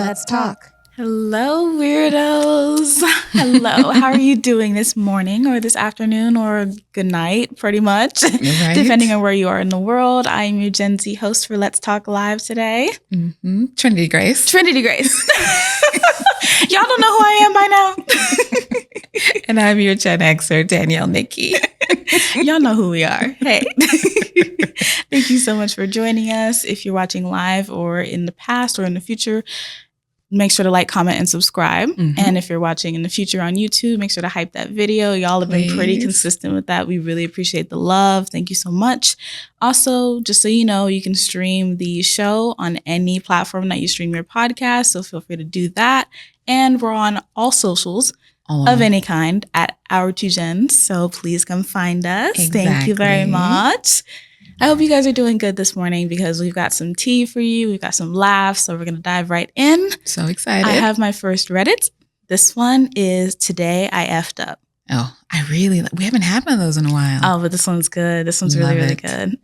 Let's talk. Hello, weirdos. Hello. How are you doing this morning or this afternoon or good night, pretty much, Right. depending on where you are in the world. I am your Gen Z host for Let's Talk Live today. Mm-hmm. Trinity Grace. Trinity Grace. Y'all don't know who I am by now. And I'm your Gen Xer, Danielle Nikki. Y'all know who we are. Hey. Thank you so much for joining us. If you're watching live or in the past or in the future, make sure to like, comment, and subscribe. Mm-hmm. And if you're watching in the future on YouTube, make sure to hype that video. Y'all have been pretty consistent with that. We really appreciate the love. Thank you so much. Also, just so you know, you can stream the show on any platform that you stream your podcast. So feel free to do that. And we're on all socials of any kind at Our Two Gens. So please come find us. Exactly. Thank you very much. I hope you guys are doing good this morning because we've got some tea for you. We've got some laughs. So we're going to dive right in. So excited. I have my first Reddit. This one is Today I Effed Up. Oh, we haven't had one of those in a while. Oh, but this one's good. This one's really, really good.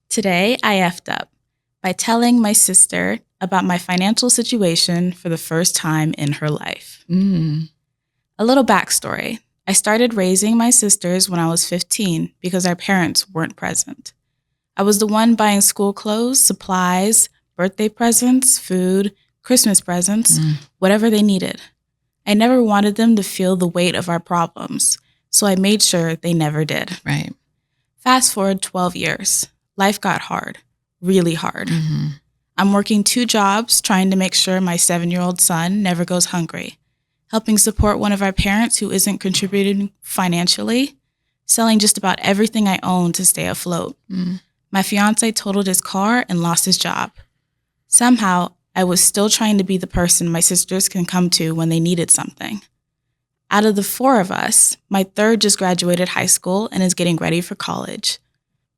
Today I effed up by telling my sister about my financial situation for the first time in her life. A little backstory. I started raising my sisters when I was 15 because our parents weren't present. I was the one buying school clothes, supplies, birthday presents, food, Christmas presents, whatever they needed. I never wanted them to feel the weight of our problems, so I made sure they never did. Right. Fast forward 12 years. Life got hard, really hard. I'm working 2 jobs trying to make sure my 7-year-old son never goes hungry. Helping support one of our parents who isn't contributing financially, selling just about everything I own to stay afloat. My fiance totaled his car and lost his job. Somehow, I was still trying to be the person my sisters can come to when they needed something. Out of the 4 of us, my third just graduated high school and is getting ready for college.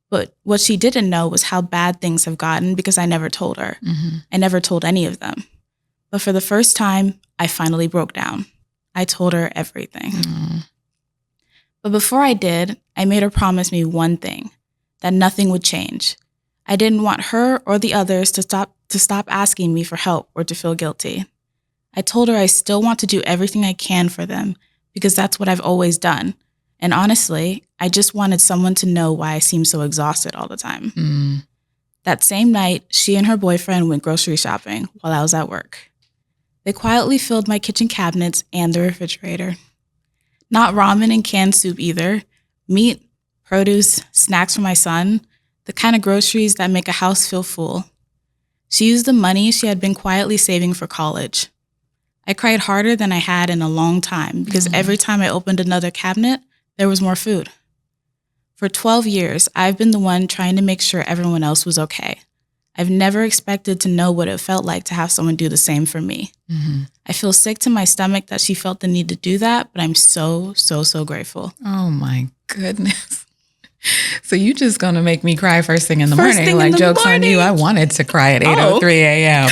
But what she didn't know was how bad things have gotten because I never told her. I never told any of them. But for the first time, I finally broke down. I told her everything. But before I did, I made her promise me one thing, that nothing would change. I didn't want her or the others to stop asking me for help or to feel guilty. I told her I still want to do everything I can for them because that's what I've always done. And honestly, I just wanted someone to know why I seem so exhausted all the time. That same night, she and her boyfriend went grocery shopping while I was at work. They quietly filled my kitchen cabinets and the refrigerator. Not ramen and canned soup either. Meat, produce, snacks for my son, the kind of groceries that make a house feel full. She used the money she had been quietly saving for college. I cried harder than I had in a long time because every time I opened another cabinet, there was more food. For 12 years, I've been the one trying to make sure everyone else was okay. I've never expected to know what it felt like to have someone do the same for me. I feel sick to my stomach that she felt the need to do that, but I'm so, so, so grateful. Oh my goodness. So you just going to make me cry first thing in the morning. Like, joke's on you. I wanted to cry at 8:03 a.m.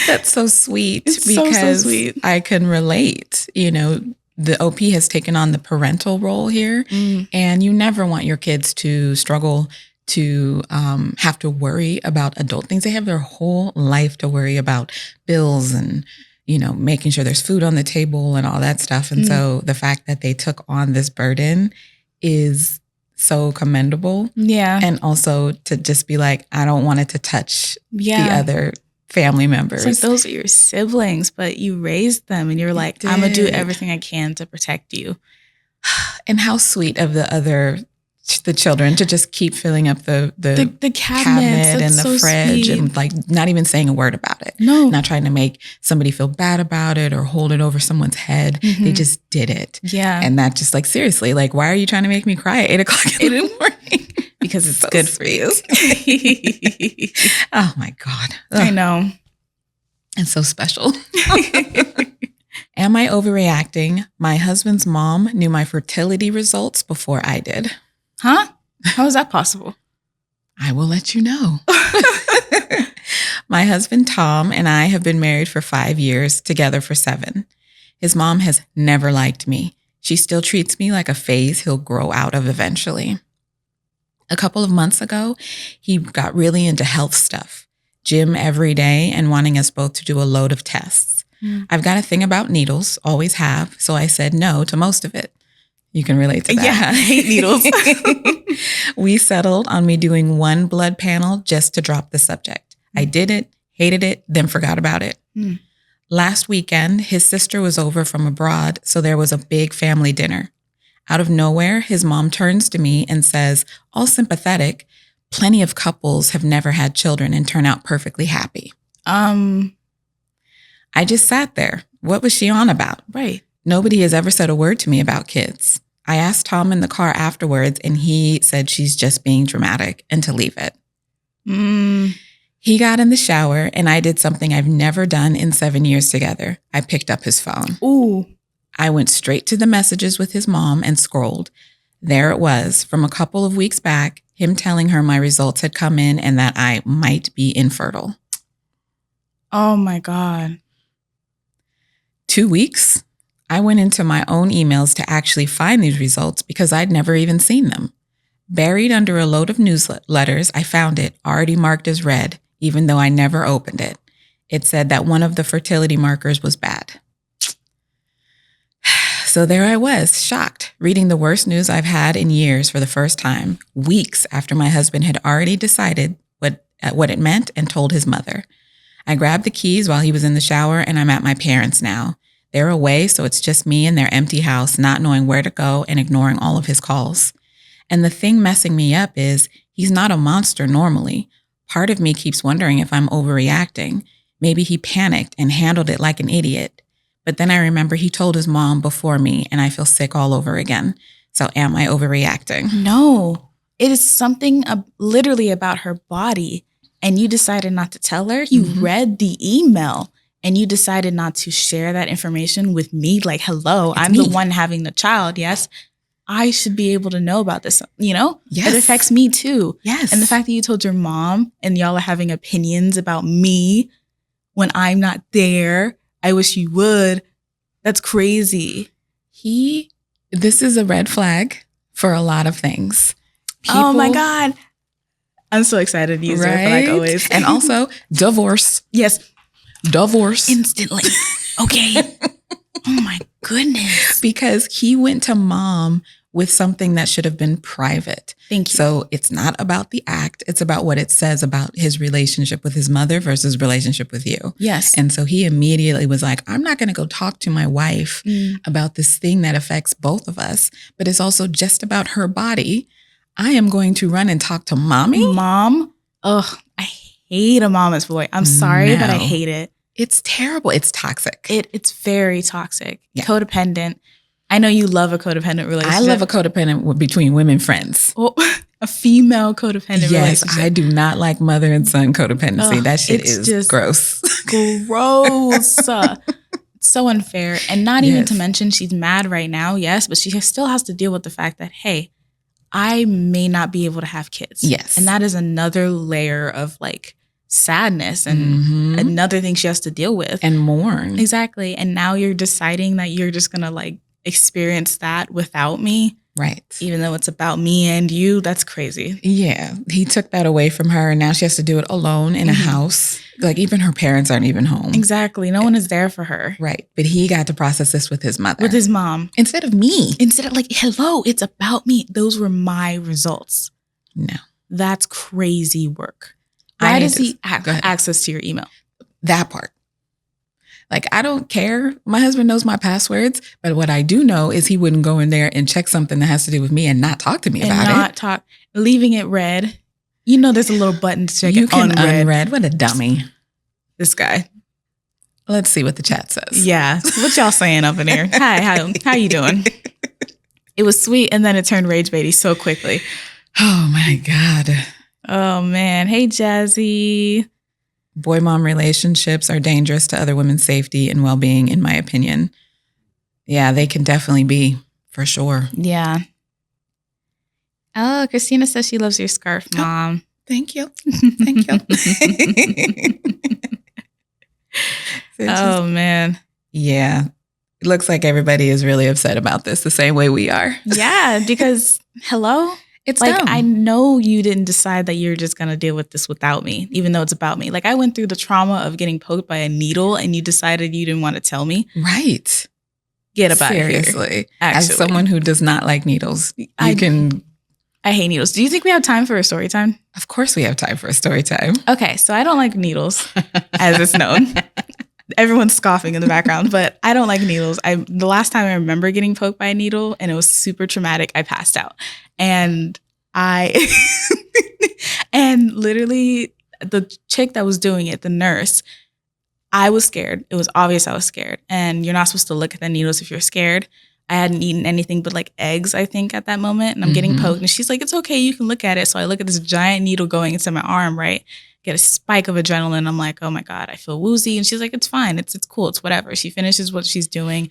That's so sweet. It's because so sweet. I can relate. You know, the OP has taken on the parental role here, and you never want your kids to struggle to have to worry about adult things. They have their whole life to worry about bills and, you know, making sure there's food on the table and all that stuff. And so the fact that they took on this burden is so commendable. Yeah. And also to just be like, I don't want it to touch the other family members. It's like those are your siblings, but you raised them and you're like, I'm going to do everything I can to protect you. And how sweet of the children to just keep filling up the cabinet and the fridge sweet. And like not even saying a word about it. No. Not trying to make somebody feel bad about it or hold it over someone's head. They just did it. Yeah. And that just like, seriously, like, why are you trying to make me cry at 8 o'clock in the morning? Because it's so good sweet. For you. Oh my God. Ugh. I know. And so special. Am I overreacting? My husband's mom knew my fertility results before I did. Huh? How is that possible? I will let you know. My husband, Tom, and I have been married for 5 years, together for 7. His mom has never liked me. She still treats me like a phase he'll grow out of eventually. A couple of months ago, he got really into health stuff. gym every day, and wanting us both to do a load of tests. I've got a thing about needles, always have, so I said no to most of it. You can relate to that. Yeah, I hate needles. We settled on me doing one blood panel just to drop the subject. I did it, hated it, then forgot about it. Last weekend, his sister was over from abroad, so there was a big family dinner. Out of nowhere, his mom turns to me and says, all sympathetic, plenty of couples have never had children and turn out perfectly happy. I just sat there. What was she on about? Right. Nobody has ever said a word to me about kids. I asked Tom in the car afterwards, and he said she's just being dramatic and to leave it. He got in the shower, and I did something I've never done in 7 years together. I picked up his phone. Ooh. I went straight to the messages with his mom and scrolled. There it was, from a couple of weeks back, him telling her my results had come in and that I might be infertile. Oh, my God. 2 weeks? I went into my own emails to actually find these results because I'd never even seen them. Buried under a load of newsletters, I found it, already marked as red, even though I never opened it. It said that one of the fertility markers was bad. So there I was, shocked, reading the worst news I've had in years for the first time, weeks after my husband had already decided what it meant and told his mother. I grabbed the keys while he was in the shower, and I'm at my parents' now. They're away, so it's just me in their empty house, not knowing where to go and ignoring all of his calls. And the thing messing me up is he's not a monster normally. Part of me keeps wondering if I'm overreacting. Maybe he panicked and handled it like an idiot. But then I remember he told his mom before me, and I feel sick all over again. So am I overreacting? No, it is something literally about her body, and you decided not to tell her. You read the email, and you decided not to share that information with me. Like, hello, I'm the one having the child. Yes, I should be able to know about this. You know, yes. It affects me too. Yes. And the fact that you told your mom and y'all are having opinions about me when I'm not there. I wish you would. That's crazy. This is a red flag for a lot of things. Oh my God. I'm so excited to use her for like always. And also divorce. Yes. Divorce. Instantly. Okay. Oh my goodness. Because he went to mom with something that should have been private. Thank you. So it's not about the act. It's about what it says about his relationship with his mother versus relationship with you. Yes. And so he immediately was like, I'm not going to go talk to my wife about this thing that affects both of us, but it's also just about her body. I am going to run and talk to mommy. Mom. Ugh, I hate a mama's boy. I'm sorry, but I hate it. It's terrible. It's toxic. It's very toxic. Yeah. Codependent. I know you love a codependent relationship. I love a codependent between women friends. Oh, a female codependent relationship. Yes, I do not like mother and son codependency. That shit is just gross. Gross. It's so unfair. And not even to mention she's mad right now, yes, but she still has to deal with the fact that, hey, I may not be able to have kids. Yes. And that is another layer of like sadness and another thing she has to deal with. And mourn. Exactly. And now you're deciding that you're just going to like experience that without me. Right. Even though it's about me and you. That's crazy. Yeah. He took that away from her and now she has to do it alone in a house. Like even her parents aren't even home. Exactly. No one is there for her. Right. But he got to process this with his mother. With his mom. Instead of me. Instead of like, hello, it's about me. Those were my results. No. That's crazy work. Why does he have access to your email? That part. Like, I don't care. My husband knows my passwords, but what I do know is he wouldn't go in there and check something that has to do with me and not talk to me about it. Leaving it red. You know there's a little button to check you it can unread. Unread. What a dummy. This guy. Let's see what the chat says. Yeah. What y'all saying up in here? Hi, how you doing? It was sweet and then it turned rage baity so quickly. Oh my God. Oh man. Hey, Jazzy. Boy-mom relationships are dangerous to other women's safety and well-being, in my opinion. Yeah, they can definitely be, for sure. Yeah. Oh, Christina says she loves your scarf, Mom. Oh, thank you. Thank you. Oh, man. Yeah. It looks like everybody is really upset about this the same way we are. Yeah, because, hello? It's like, dumb. I know you didn't decide that you're just going to deal with this without me, even though it's about me. Like, I went through the trauma of getting poked by a needle and you decided you didn't want to tell me. Right. Get about it here. Seriously. As someone who does not like needles, I hate needles. Do you think we have time for a story time? Of course we have time for a story time. Okay, so I don't like needles, as it's known. Everyone's scoffing in the background, but I don't like needles. The last time I remember getting poked by a needle, and it was super traumatic, I passed out. And and literally the chick that was doing it, the nurse, I was scared. It was obvious I was scared. And you're not supposed to look at the needles if you're scared. I hadn't eaten anything but like eggs, I think, at that moment. And I'm getting poked. And she's like, it's okay, you can look at it. So I look at this giant needle going into my arm, right? Get a spike of adrenaline. I'm like, oh my God, I feel woozy. And she's like, it's fine. It's cool. It's whatever. She finishes what she's doing.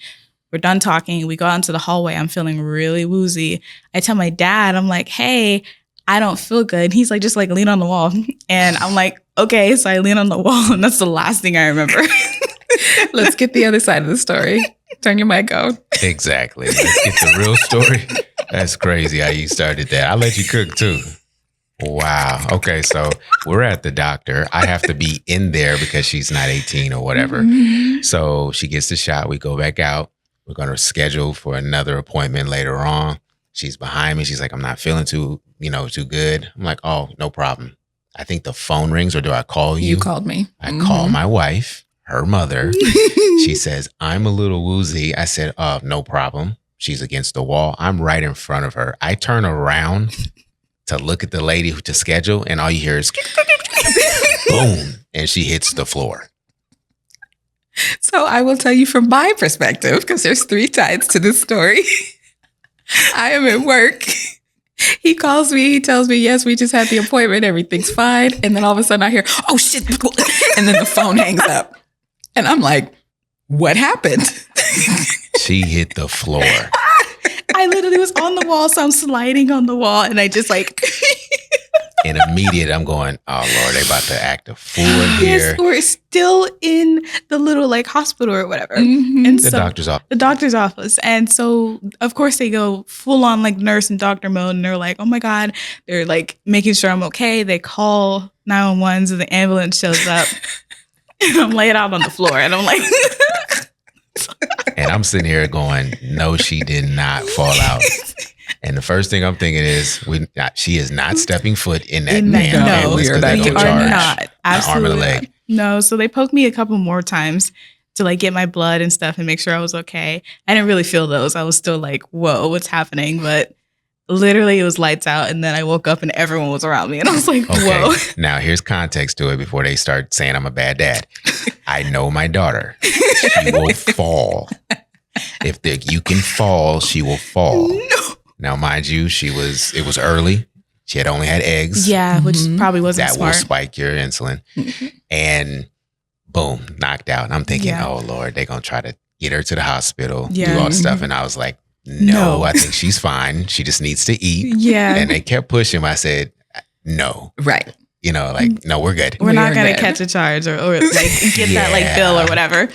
We're done talking. We go out into the hallway. I'm feeling really woozy. I tell my dad, I'm like, hey, I don't feel good. And he's like, just like lean on the wall. And I'm like, okay. So I lean on the wall. And that's the last thing I remember. Let's get the other side of the story. Turn your mic on. Exactly. Let's get the real story. That's crazy how you started that. I'll let you cook too. Wow. Okay. So we're at the doctor. I have to be in there because she's not 18 or whatever. So she gets the shot. We go back out. We're going to schedule for another appointment later on. She's behind me. She's like, I'm not feeling too good. I'm like, oh, no problem. I think the phone rings, or do I call you? You called me. I call my wife, her mother. She says, I'm a little woozy. I said, no problem. She's against the wall. I'm right in front of her. I turn around to look at the lady to schedule, and all you hear is boom, and she hits the floor. So I will tell you from my perspective, because there's 3 sides to this story. I am at work. He calls me. He tells me, yes, we just had the appointment. Everything's fine. And then all of a sudden I hear, oh, shit. And then the phone hangs up. And I'm like, what happened? She hit the floor. I literally was on the wall. So I'm sliding on the wall. And I just like... And immediate, I'm going, oh, Lord, they about to act a fool in here. Yes, we're still in the little like hospital or whatever. And the doctor's office. The doctor's office. And so, of course, they go full on like nurse and doctor mode. And they're like, oh my God. They're like making sure I'm okay. They call 911, so the ambulance shows up. And I'm laid out on the floor. And I'm like... And I'm sitting here going, no, she did not fall out. And the first thing I'm thinking is, she is not stepping foot in that damn ambulance. No, they you go are charge not. Absolutely an arm and a leg. No, so they poked me a couple more times to like get my blood and stuff and make sure I was okay. I didn't really feel those. I was still like, whoa, what's happening? But literally it was lights out. And then I woke up and everyone was around me. And I was like, whoa. Now here's context to it before they start saying I'm a bad dad. I know my daughter. She will fall. If you can fall, she will fall. No. Now, mind you, it was early. She had only had eggs. Yeah, which probably wasn't smart. That will spike your insulin. And boom, knocked out. And I'm thinking, oh, Lord, they're going to try to get her to the hospital, do all this stuff. And I was like, no, I think she's fine. She just needs to eat. Yeah. And they kept pushing. I said, no. Right. You know, like, no, we're good. We're not going to catch a charge or like get that like bill or whatever.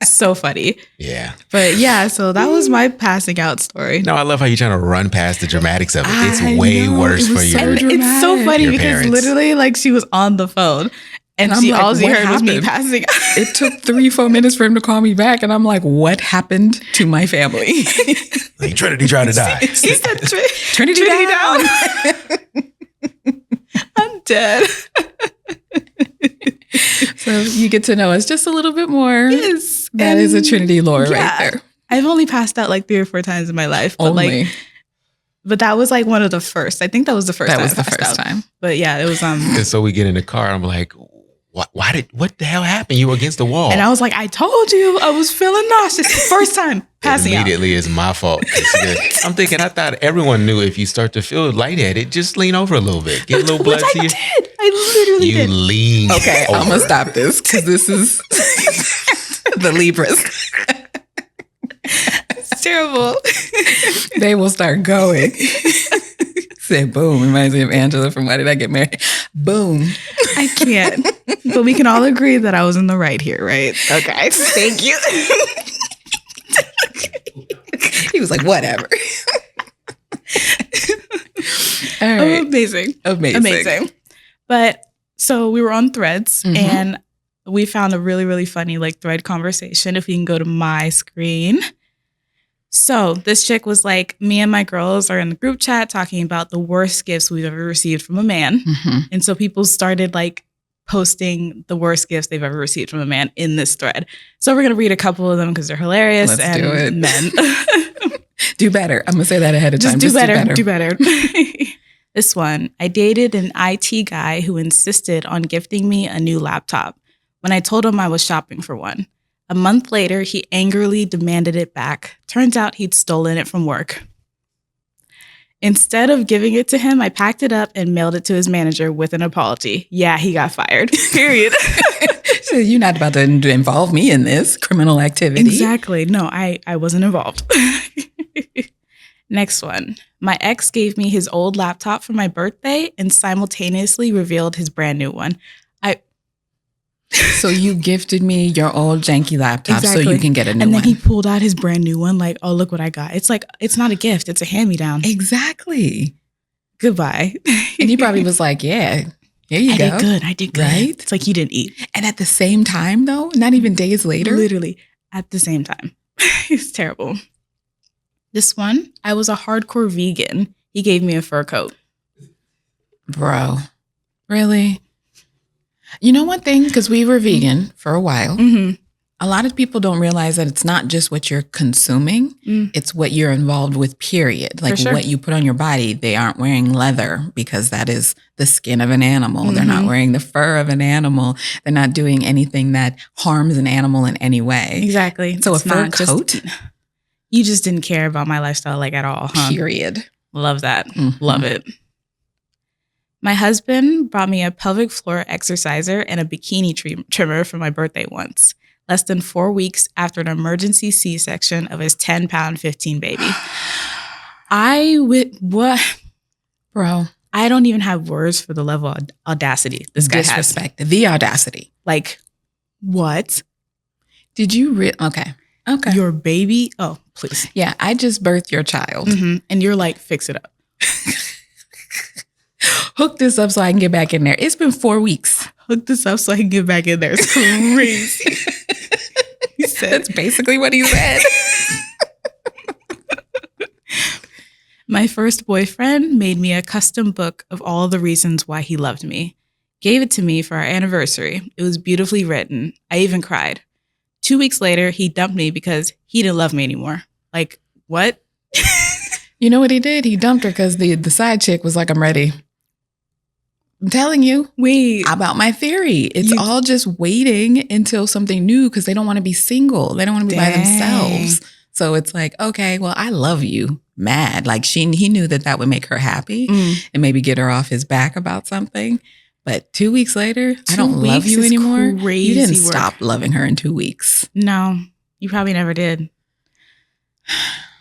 So funny. Yeah. But yeah, so that was my passing out story. No, I love how you're trying to run past the dramatics of it. It's way worse for you. It's so funny because literally like she was on the phone and she like, all she heard was me passing out. It took 3-4 minutes for him to call me back. And I'm like, what happened to my family? Like, Trinity tried to die. He said, Trinity down. I'm dead. So you get to know us just a little bit more. Yes. That is a Trinity lore right there. I've only passed out like 3 or 4 times in my life. But but that was like one of the first. I think that was the first time. That was the first time. But yeah, it was And so we get in the car. I'm like, what the hell happened? You were against the wall. And I was like, I told you I was feeling nauseous. First time passing out. Immediately is my fault. I'm thinking, I thought everyone knew if you start to feel lightheaded, just lean over a little bit. Get a little blood to you. I literally did. You lean Okay, over. I'm going to stop this because this is the Libras. It's terrible. They will start going. Say boom. Reminds me of Angela from Why Did I Get Married? Boom. I can't. But we can all agree that I was in the right here, right? Okay. Thank you. He was like, whatever. All right. Amazing. But so we were on Threads and we found a really, really funny like thread conversation. If we can go to my screen. So this chick was like, me and my girls are in the group chat talking about the worst gifts we've ever received from a man. And so people started like posting the worst gifts they've ever received from a man in this thread. So we're going to read a couple of them because they're hilarious. Let's do it. Men. Do better. I'm going to say that ahead of time. Just do better. This one, I dated an IT guy who insisted on gifting me a new laptop when I told him I was shopping for one. A month later, he angrily demanded it back. Turns out he'd stolen it from work. Instead of giving it to him, I packed it up and mailed it to his manager with an apology. Yeah, he got fired. Period. So you're not about to involve me in this criminal activity. Exactly. No, I wasn't involved. Next one. My ex gave me his old laptop for my birthday and simultaneously revealed his brand new one. So you gifted me your old janky laptop so you can get a new one. And then he pulled out his brand new one like, oh, look what I got. It's like, it's not a gift. It's a hand-me-down. Exactly. Goodbye. And he probably was like, yeah, here you go. I did good. Right? It's like he didn't eat. And at the same time, though, not even days later. Literally at the same time. It's terrible. This one, I was a hardcore vegan. He gave me a fur coat. Bro, really? You know one thing, because we were vegan for a while, a lot of people don't realize that it's not just what you're consuming, it's what you're involved with, period. Like what you put on your body. They aren't wearing leather because that is the skin of an animal. They're not wearing the fur of an animal. They're not doing anything that harms an animal in any way. Exactly. So it's a fur coat? You just didn't care about my lifestyle like at all, huh? Period. Love that. Love it. My husband brought me a pelvic floor exerciser and a bikini trimmer for my birthday once, less than 4 weeks after an emergency C-section of his 10-pound 15 baby. What? Bro, I don't even have words for the level of audacity this guy has. Disrespect. The audacity. Like, what? Did you Okay. Your baby? Oh, please. Yeah, I just birthed your child. And you're like, fix it up. Hook this up so I can get back in there. It's been 4 weeks. Hook this up so I can get back in there. It's crazy. He said, that's basically what he said. My first boyfriend made me a custom book of all the reasons why he loved me. Gave it to me for our anniversary. It was beautifully written. I even cried. 2 weeks later, he dumped me because he didn't love me anymore. Like, what? You know what he did? He dumped her because the side chick was like, I'm ready. I'm telling you. Wait. About my theory. It's all just waiting until something new because they don't want to be single. They don't want to be by themselves. So it's like, okay, well, I love you. Mad. Like he knew that would make her happy and maybe get her off his back about something. But 2 weeks later, I don't love you anymore. Crazy you didn't work. stop loving her in 2 weeks. No, you probably never did.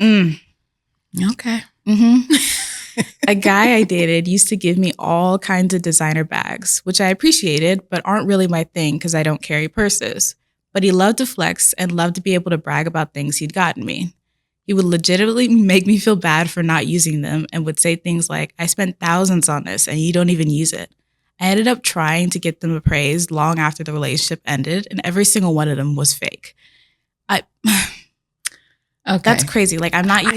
Okay. A guy I dated used to give me all kinds of designer bags, which I appreciated, but aren't really my thing because I don't carry purses. But he loved to flex and loved to be able to brag about things he'd gotten me. He would legitimately make me feel bad for not using them and would say things like, I spent thousands on this and you don't even use it. I ended up trying to get them appraised long after the relationship ended, and every single one of them was fake. Okay. That's crazy. Like, I'm not your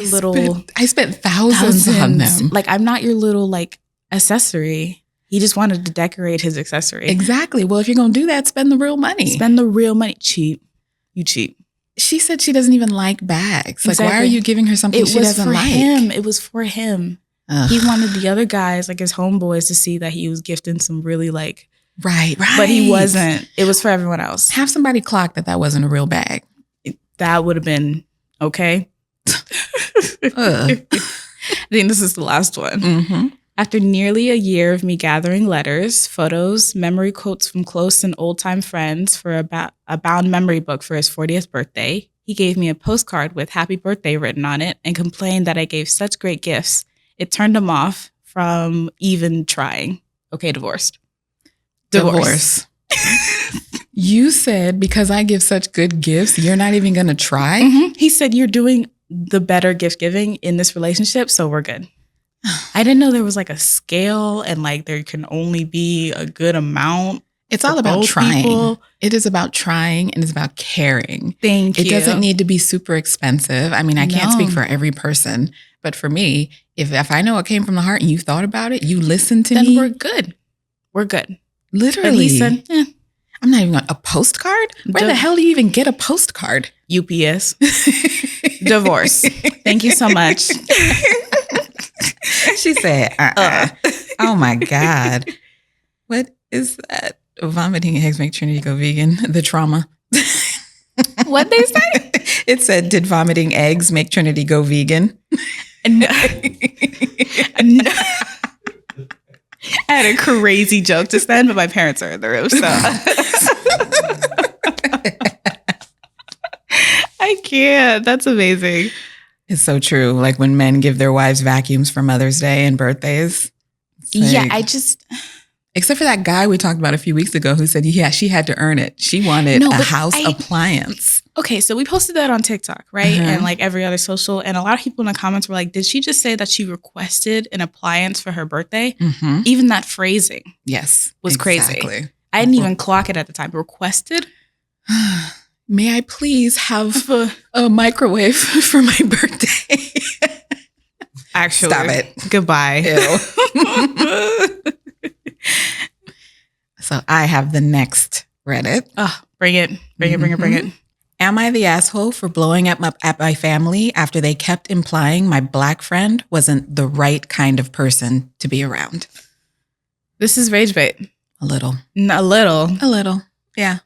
I spent thousands on them. Like, I'm not your little, like, accessory. He just wanted to decorate his accessory. Exactly. Well, if you're going to do that, spend the real money. Spend the real money. Cheap. You cheap. She said she doesn't even like bags. Exactly. Like, why are you giving her something she doesn't like? It was for him. Ugh. He wanted the other guys, like his homeboys, to see that he was gifting some really, like... Right. But he wasn't. It was for everyone else. Have somebody clock that wasn't a real bag. That would have been... Okay. I think this is the last one. After nearly a year of me gathering letters, photos, memory quotes from close and old-time friends for a bound memory book for his 40th birthday, he gave me a postcard with happy birthday written on it and complained that I gave such great gifts. It turned him off from even trying. Okay, divorced. Divorce. You said because I give such good gifts, you're not even going to try? He said, you're doing the better gift giving in this relationship, so we're good. I didn't know there was like a scale and like there can only be a good amount. It's all about trying. People. It is about trying and it's about caring. Thank you. It doesn't need to be super expensive. I mean, I can't speak for every person, but for me, if I know it came from the heart and you thought about it, you listened to me. Then we're good. We're good. Literally. But he said, I'm not even going to, a postcard? Where the hell do you even get a postcard? UPS. Divorce. Thank you so much. She said, Oh my God. What is that? Vomiting eggs make Trinity go vegan. The trauma. What'd they say? It said, did vomiting eggs make Trinity go vegan? No. No. I had a crazy joke just then, but my parents are in the room, so. I can't. That's amazing. It's so true. Like when men give their wives vacuums for Mother's Day and birthdays. Like, except for that guy we talked about a few weeks ago who said, yeah, she had to earn it. She wanted a house appliance. Okay, so we posted that on TikTok, right? And like every other social. And a lot of people in the comments were like, did she just say that she requested an appliance for her birthday? Mm-hmm. Even that phrasing was crazy. I didn't even clock it at the time. Requested? May I please have a microwave for my birthday? Actually. Stop it. Goodbye. Ew. So I have the next Reddit. Oh, bring it. Bring it. Am I the asshole for blowing up at my family after they kept implying my Black friend wasn't the right kind of person to be around? This is rage bait. A little. A little. Yeah.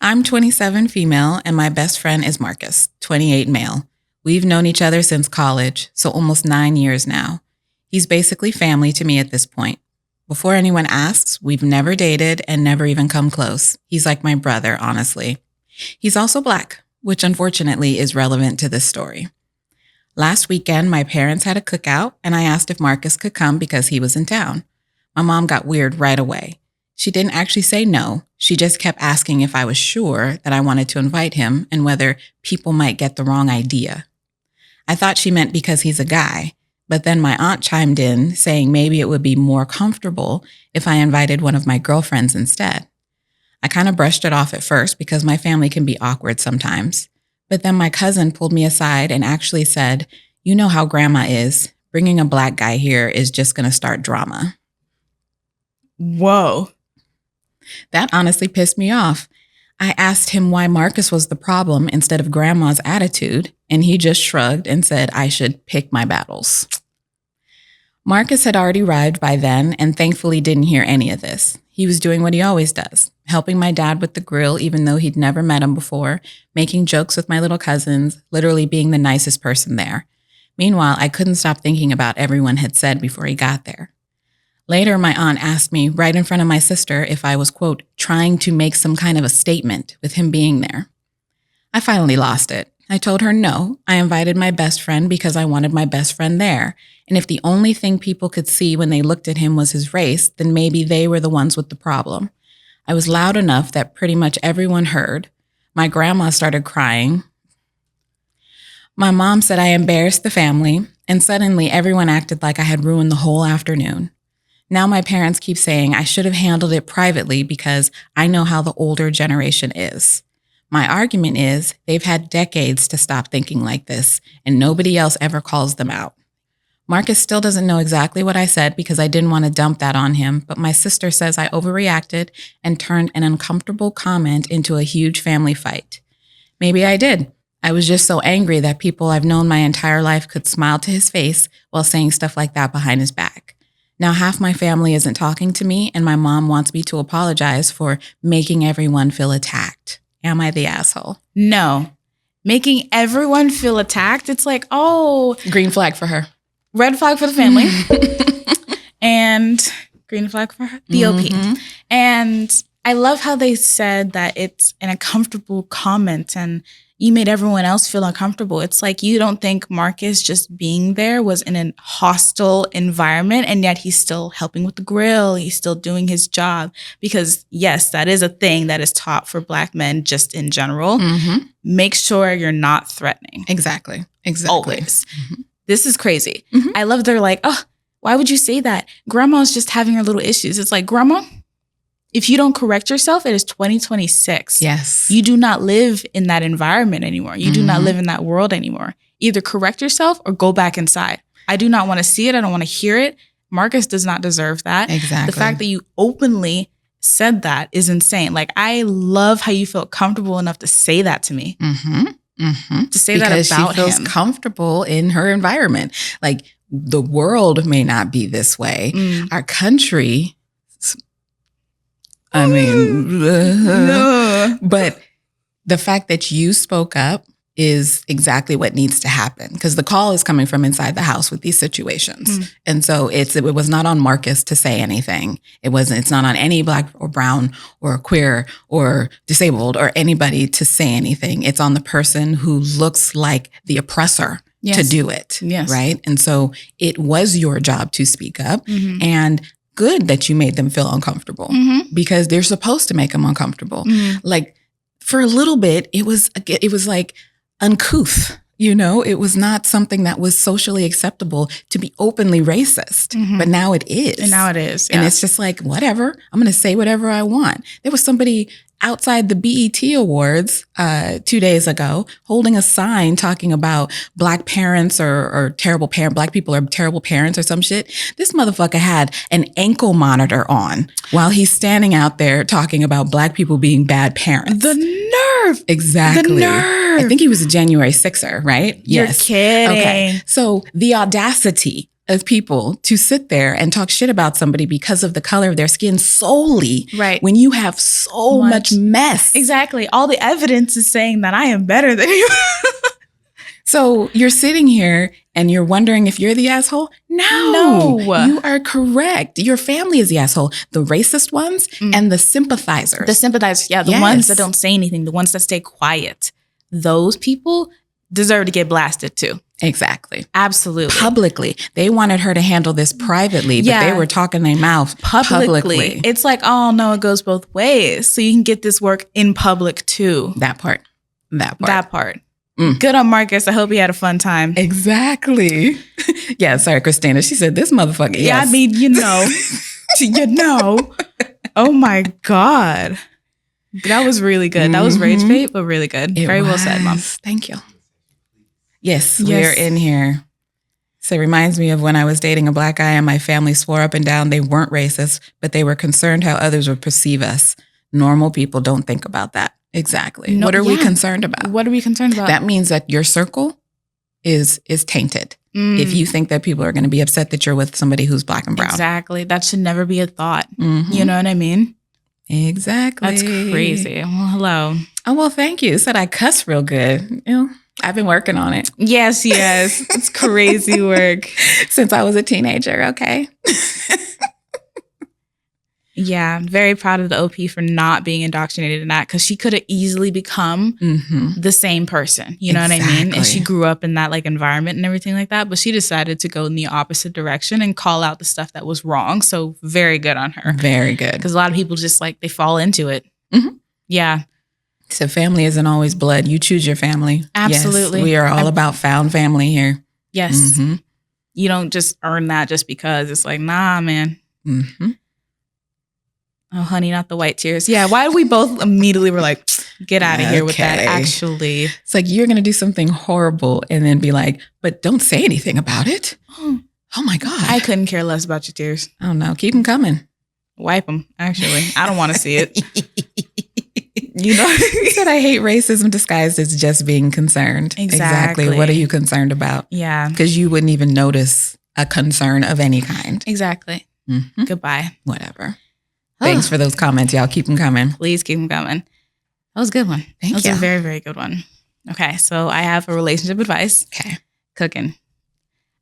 I'm 27 female and my best friend is Marcus, 28 male. We've known each other since college, so almost 9 years now. He's basically family to me at this point. Before anyone asks, we've never dated and never even come close. He's like my brother, honestly. He's also Black, which unfortunately is relevant to this story. Last weekend, my parents had a cookout and I asked if Marcus could come because he was in town. My mom got weird right away. She didn't actually say no. She just kept asking if I was sure that I wanted to invite him and whether people might get the wrong idea. I thought she meant because he's a guy, but then my aunt chimed in saying maybe it would be more comfortable if I invited one of my girlfriends instead. I kind of brushed it off at first because my family can be awkward sometimes. But then my cousin pulled me aside and actually said, you know how grandma is. Bringing a Black guy here is just going to start drama. Whoa. That honestly pissed me off. I asked him why Marcus was the problem instead of grandma's attitude, and he just shrugged and said I should pick my battles. Marcus had already arrived by then and thankfully didn't hear any of this. He was doing what he always does, helping my dad with the grill even though he'd never met him before, making jokes with my little cousins, literally being the nicest person there. Meanwhile, I couldn't stop thinking about everyone had said before he got there. Later, my aunt asked me right in front of my sister if I was, quote, trying to make some kind of a statement with him being there. I finally lost it. I told her no, I invited my best friend because I wanted my best friend there. And if the only thing people could see when they looked at him was his race, then maybe they were the ones with the problem. I was loud enough that pretty much everyone heard. My grandma started crying. My mom said I embarrassed the family, and suddenly everyone acted like I had ruined the whole afternoon. Now my parents keep saying I should have handled it privately because I know how the older generation is. My argument is they've had decades to stop thinking like this, and nobody else ever calls them out. Marcus still doesn't know exactly what I said because I didn't want to dump that on him, but my sister says I overreacted and turned an uncomfortable comment into a huge family fight. Maybe I did. I was just so angry that people I've known my entire life could smile to his face while saying stuff like that behind his back. Now half my family isn't talking to me, and my mom wants me to apologize for making everyone feel attacked. Am I the asshole? No. Making everyone feel attacked? It's like, oh. Green flag for her. Red flag for the family. And green flag for her. The OP. And I love how they said that it's an uncomfortable comment and you made everyone else feel uncomfortable. It's like you don't think Marcus just being there was in a hostile environment, and yet he's still helping with the grill. He's still doing his job because, yes, that is a thing that is taught for Black men just in general. Mm-hmm. Make sure you're not threatening. Exactly. Always. Mm-hmm. This is crazy. Mm-hmm. I love they're like, oh, Why would you say that? Grandma's just having her little issues. It's like, Grandma, if you don't correct yourself, it is 2026. Yes. You do not live in that environment anymore. You do not live in that world anymore. Either correct yourself or go back inside. I do not want to see it. I don't want to hear it. Marcus does not deserve that. Exactly. The fact that you openly said that is insane. Like, I love how you felt comfortable enough to say that to me. To say because that about she feels him. comfortable in her environment. Like, the world may not be this way. Our country, I mean, but the fact that you spoke up is exactly what needs to happen, because the call is coming from inside the house with these situations. And so it was not on Marcus to say anything. It's not on any Black or brown or queer or disabled or anybody to say anything. It's on the person who looks like the oppressor to do it. Yes. Right. And so it was your job to speak up, and good that you made them feel uncomfortable, because they're supposed to make them uncomfortable. Like, for a little bit, it was like uncouth. It was not something that was socially acceptable to be openly racist, but now it is. And now it is. And it's just like, whatever, I'm going to say whatever I want. There was somebody outside the BET Awards 2 days ago holding a sign talking about Black parents or terrible Black people are terrible parents or some shit. This motherfucker had an ankle monitor on while he's standing out there talking about Black people being bad parents. The nerve. Exactly. The nerve. I think he was a January 6er, right? You're kidding. Okay. So the audacity of people to sit there and talk shit about somebody because of the color of their skin solely, right, when you have so much mess. Exactly. All the evidence is saying that I am better than you. So you're sitting here and you're wondering if you're the asshole? No. You are correct. Your family is the asshole. The racist ones and the sympathizers. The sympathizers, yeah. The ones that don't say anything, the ones that stay quiet. Those people deserve to get blasted too. Exactly. Absolutely. Publicly. They wanted her to handle this privately, but they were talking their mouth publicly. It's like, oh no, it goes both ways. So you can get this work in public too. That part. Good on Marcus. I hope he had a fun time. Exactly. Yeah, sorry, Christina. She said, this motherfucker. Yeah, yes. I mean, Oh my God. That was really good. That was rage bait, but really good. Very well said, Mom. Thank you. Yes, we're in here. So it reminds me of when I was dating a Black guy and my family swore up and down they weren't racist, but they were concerned how others would perceive us. Normal people don't think about that. Exactly. What are we concerned about? What are we concerned about? That means that your circle is tainted. If you think that people are going to be upset that you're with somebody who's Black and brown. Exactly. That should never be a thought. You know what I mean? Exactly. That's crazy. Well, hello. Oh, well, thank you. You said I cuss real good. I've been working on it. Yes. It's crazy work. Since I was a teenager, okay? Yeah, very proud of the OP for not being indoctrinated in that, because she could have easily become the same person. You know what I mean? And she grew up in that like environment and everything like that, but she decided to go in the opposite direction and call out the stuff that was wrong. So very good on her. Very good. Because a lot of people just like, they fall into it. Yeah. So family isn't always blood. You choose your family. Absolutely. Yes, we are all about found family here. Yes. You don't just earn that just because. It's like, nah, man. Oh, honey, not the white tears. Yeah, why we both immediately were like, get out of here with that, actually. It's like, you're going to do something horrible and then be like, but don't say anything about it. Oh my God. I couldn't care less about your tears. I don't know. Keep them coming. Wipe them, actually. I don't want to see it. You said I hate racism disguised as just being concerned. Exactly. What are you concerned about? Yeah. Because you wouldn't even notice a concern of any kind. Exactly. Goodbye. Whatever. Thanks for those comments, y'all. Keep them coming. Please keep them coming. That was a good one. Thank you. That was a very, very good one. Okay, so I have a relationship advice. Okay. Cooking.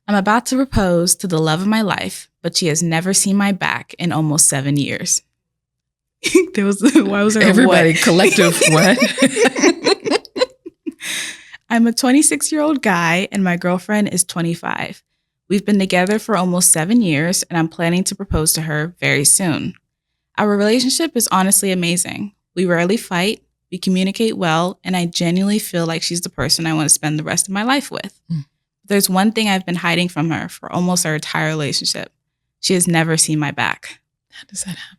I'm about to propose to the love of my life, but she has never seen my back in almost 7 years. Why was there everybody what? Collective what? I'm a 26-year-old guy and my girlfriend is 25. We've been together for almost 7 years and I'm planning to propose to her very soon. Our relationship is honestly amazing. We rarely fight, we communicate well, and I genuinely feel like she's the person I want to spend the rest of my life with. There's one thing I've been hiding from her for almost our entire relationship. She has never seen my back. How does that happen?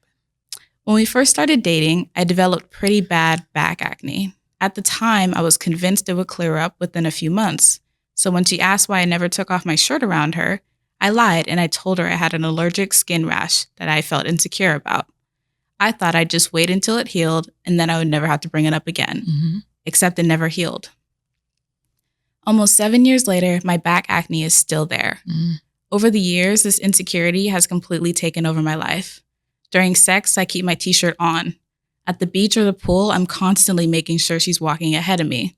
When we first started dating, I developed pretty bad back acne. At the time, I was convinced it would clear up within a few months. So when she asked why I never took off my shirt around her, I lied and I told her I had an allergic skin rash that I felt insecure about. I thought I'd just wait until it healed and then I would never have to bring it up again. Except it never healed. Almost 7 years later, my back acne is still there. Over the years, this insecurity has completely taken over my life. During sex, I keep my t-shirt on. At the beach or the pool, I'm constantly making sure she's walking ahead of me.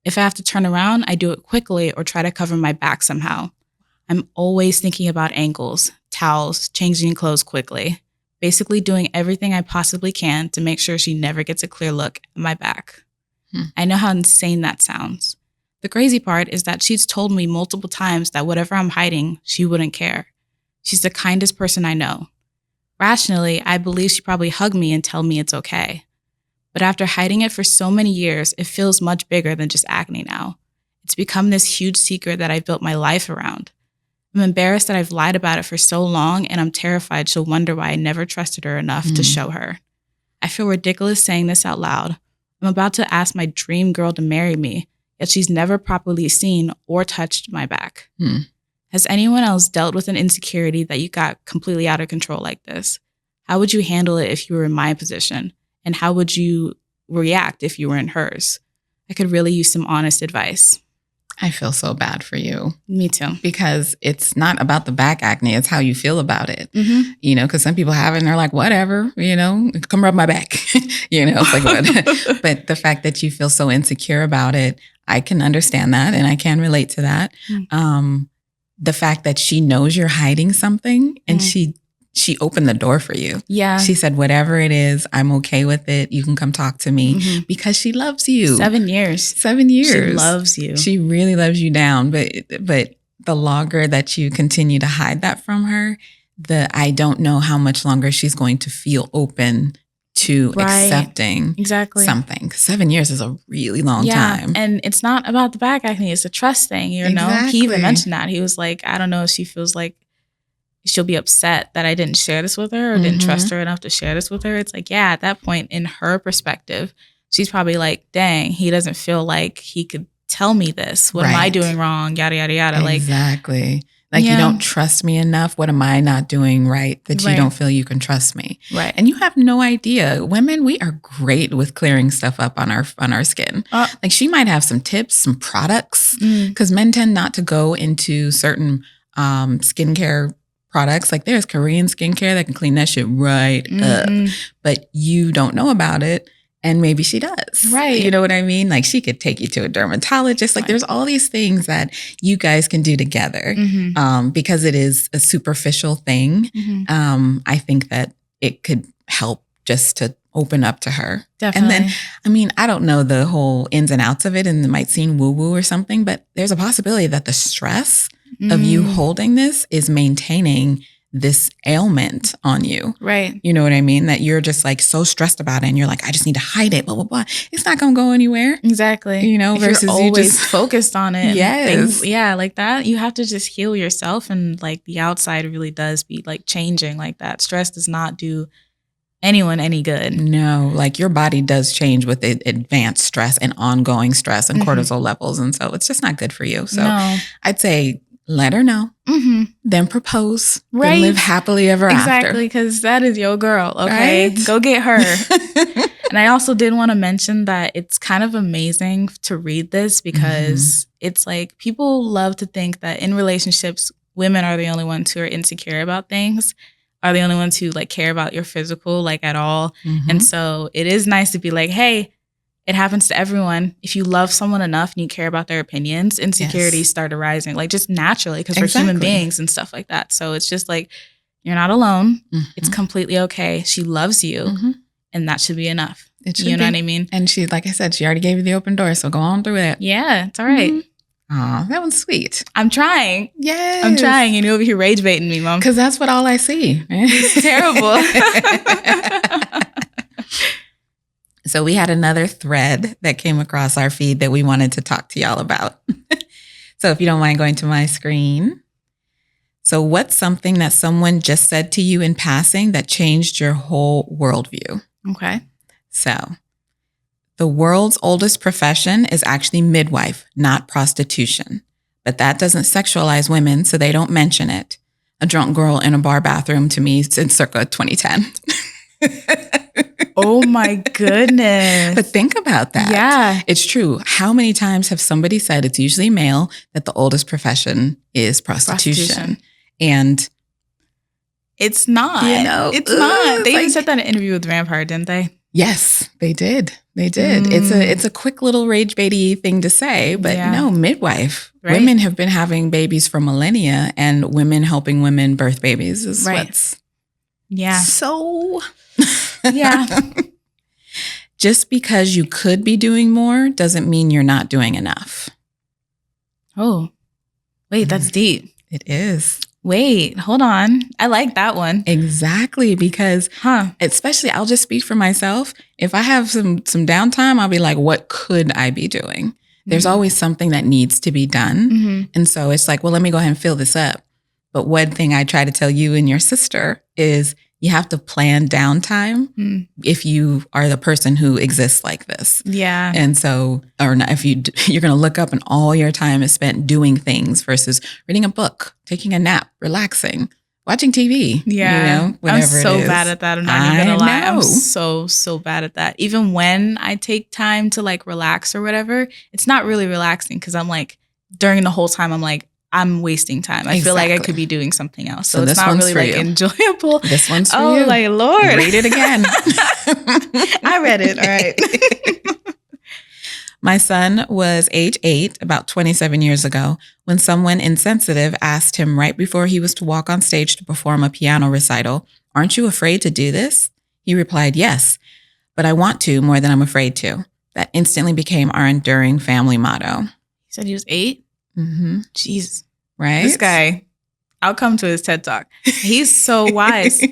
If I have to turn around, I do it quickly or try to cover my back somehow. I'm always thinking about angles, towels, changing clothes quickly. Basically doing everything I possibly can to make sure she never gets a clear look at my back. I know how insane that sounds. The crazy part is that she's told me multiple times that whatever I'm hiding, she wouldn't care. She's the kindest person I know. Rationally, I believe she'd probably hug me and tell me it's okay. But after hiding it for so many years, it feels much bigger than just acne now. It's become this huge secret that I've built my life around. I'm embarrassed that I've lied about it for so long, and I'm terrified she'll wonder why I never trusted her enough to show her. I feel ridiculous saying this out loud. I'm about to ask my dream girl to marry me, yet she's never properly seen or touched my back. Has anyone else dealt with an insecurity that you got completely out of control like this? How would you handle it if you were in my position? And how would you react if you were in hers? I could really use some honest advice. I feel so bad for you. Me too. Because it's not about the back acne. It's how you feel about it. You know, because some people have it and they're like, whatever, you know, come rub my back. You know, it's like, what? But the fact that you feel so insecure about it, I can understand that. And I can relate to that. The fact that she knows you're hiding something and she opened the door for you. Yeah. She said, whatever it is, I'm okay with it. You can come talk to me because she loves you. 7 years. 7 years. She loves you. She really loves you down. But the longer that you continue to hide that from her, I don't know how much longer she's going to feel open to accepting something. 7 years is a really long time. And it's not about the back acne. It's a trust thing, you know? He even mentioned that. He was like, I don't know if she feels like she'll be upset that I didn't share this with her or didn't trust her enough to share this with her. It's like, yeah, at that point in her perspective, she's probably like, dang, he doesn't feel like he could tell me this. What am I doing wrong? Yada, yada, yada. Exactly. Like, you don't trust me enough. What am I not doing right that you don't feel you can trust me? Right. And you have no idea. Women, we are great with clearing stuff up on our skin. Like, she might have some tips, some products, because men tend not to go into certain skincare products. Like, there's Korean skincare that can clean that shit right up. But you don't know about it. And maybe she does. Right. You know what I mean? Like, she could take you to a dermatologist. Like, there's all these things that you guys can do together because it is a superficial thing. I think that it could help just to open up to her. Definitely. And then, I mean, I don't know the whole ins and outs of it, and it might seem woo-woo or something, but there's a possibility that the stress of you holding this is maintaining this ailment on you. Right. You know what I mean? That you're just like so stressed about it and you're like, I just need to hide it, blah, blah, blah. It's not going to go anywhere. Exactly. You know, if versus you're always you just focused on it. Yes. Like that. You have to just heal yourself, and like the outside really does be like changing like that. Stress does not do anyone any good. No, like your body does change with advanced stress and ongoing stress and cortisol levels. And so it's just not good for you. So I'd say let her know, then propose, then live happily ever after. Exactly, because that is your girl, okay? Right? Go get her. And I also did want to mention that it's kind of amazing to read this because it's like people love to think that in relationships, women are the only ones who are insecure about things, are the only ones who like care about your physical like at all. And so it is nice to be like, hey, it happens to everyone. If you love someone enough and you care about their opinions, insecurities start arising, like just naturally, because we're human beings and stuff like that. So it's just like, you're not alone. It's completely okay. She loves you, and that should be enough. You know what I mean? And she, like I said, she already gave you the open door, so go on through it. Yeah, it's all right. Aw, that one's sweet. I'm trying. Yes. I'm trying. And you're over here rage baiting me, Mom. Because that's what all I see. It's terrible. So we had another thread that came across our feed that we wanted to talk to y'all about. So if you don't mind going to my screen. So what's something that someone just said to you in passing that changed your whole worldview? Okay. So the world's oldest profession is actually midwife, not prostitution. But that doesn't sexualize women, so they don't mention it. A drunk girl in a bar bathroom to me since circa 2010. Oh my goodness. But think about that. Yeah. It's true. How many times have somebody said, it's usually male, that the oldest profession is prostitution. And it's not. It's not. They even said that in an interview with Vampire, didn't they? Yes, they did. They did. It's a quick little rage baity thing to say, but no, midwife. Right. Women have been having babies for millennia, and women helping women birth babies is what's so. Yeah. Just because you could be doing more doesn't mean you're not doing enough. Oh, wait, that's deep. It is. Wait, hold on. I like that one. Exactly, because especially, I'll just speak for myself. If I have some downtime, I'll be like, what could I be doing? There's always something that needs to be done. And so it's like, well, let me go ahead and fill this up. But one thing I try to tell you and your sister is you have to plan downtime if you are the person who exists like this. Yeah. And so, or not, if you're going to look up and all your time is spent doing things versus reading a book, taking a nap, relaxing, watching TV. Yeah. Whatever I'm so bad at that. I'm not even going to lie. I'm so bad at that. Even when I take time to like relax or whatever, it's not really relaxing because I'm like, during the whole time, I'm like, I'm wasting time. I feel like I could be doing something else. So it's not really like enjoyable. This one's for you. Oh, like, Lord. Read it again. I read it. All right. My son was age 8, about 27 years ago, when someone insensitive asked him right before he was to walk on stage to perform a piano recital, "Aren't you afraid to do this?" He replied, "Yes, but I want to more than I'm afraid to." That instantly became our enduring family motto. He said he was 8? Mm-hmm. Jeez. Right? This guy, I'll come to his TED Talk. He's so wise.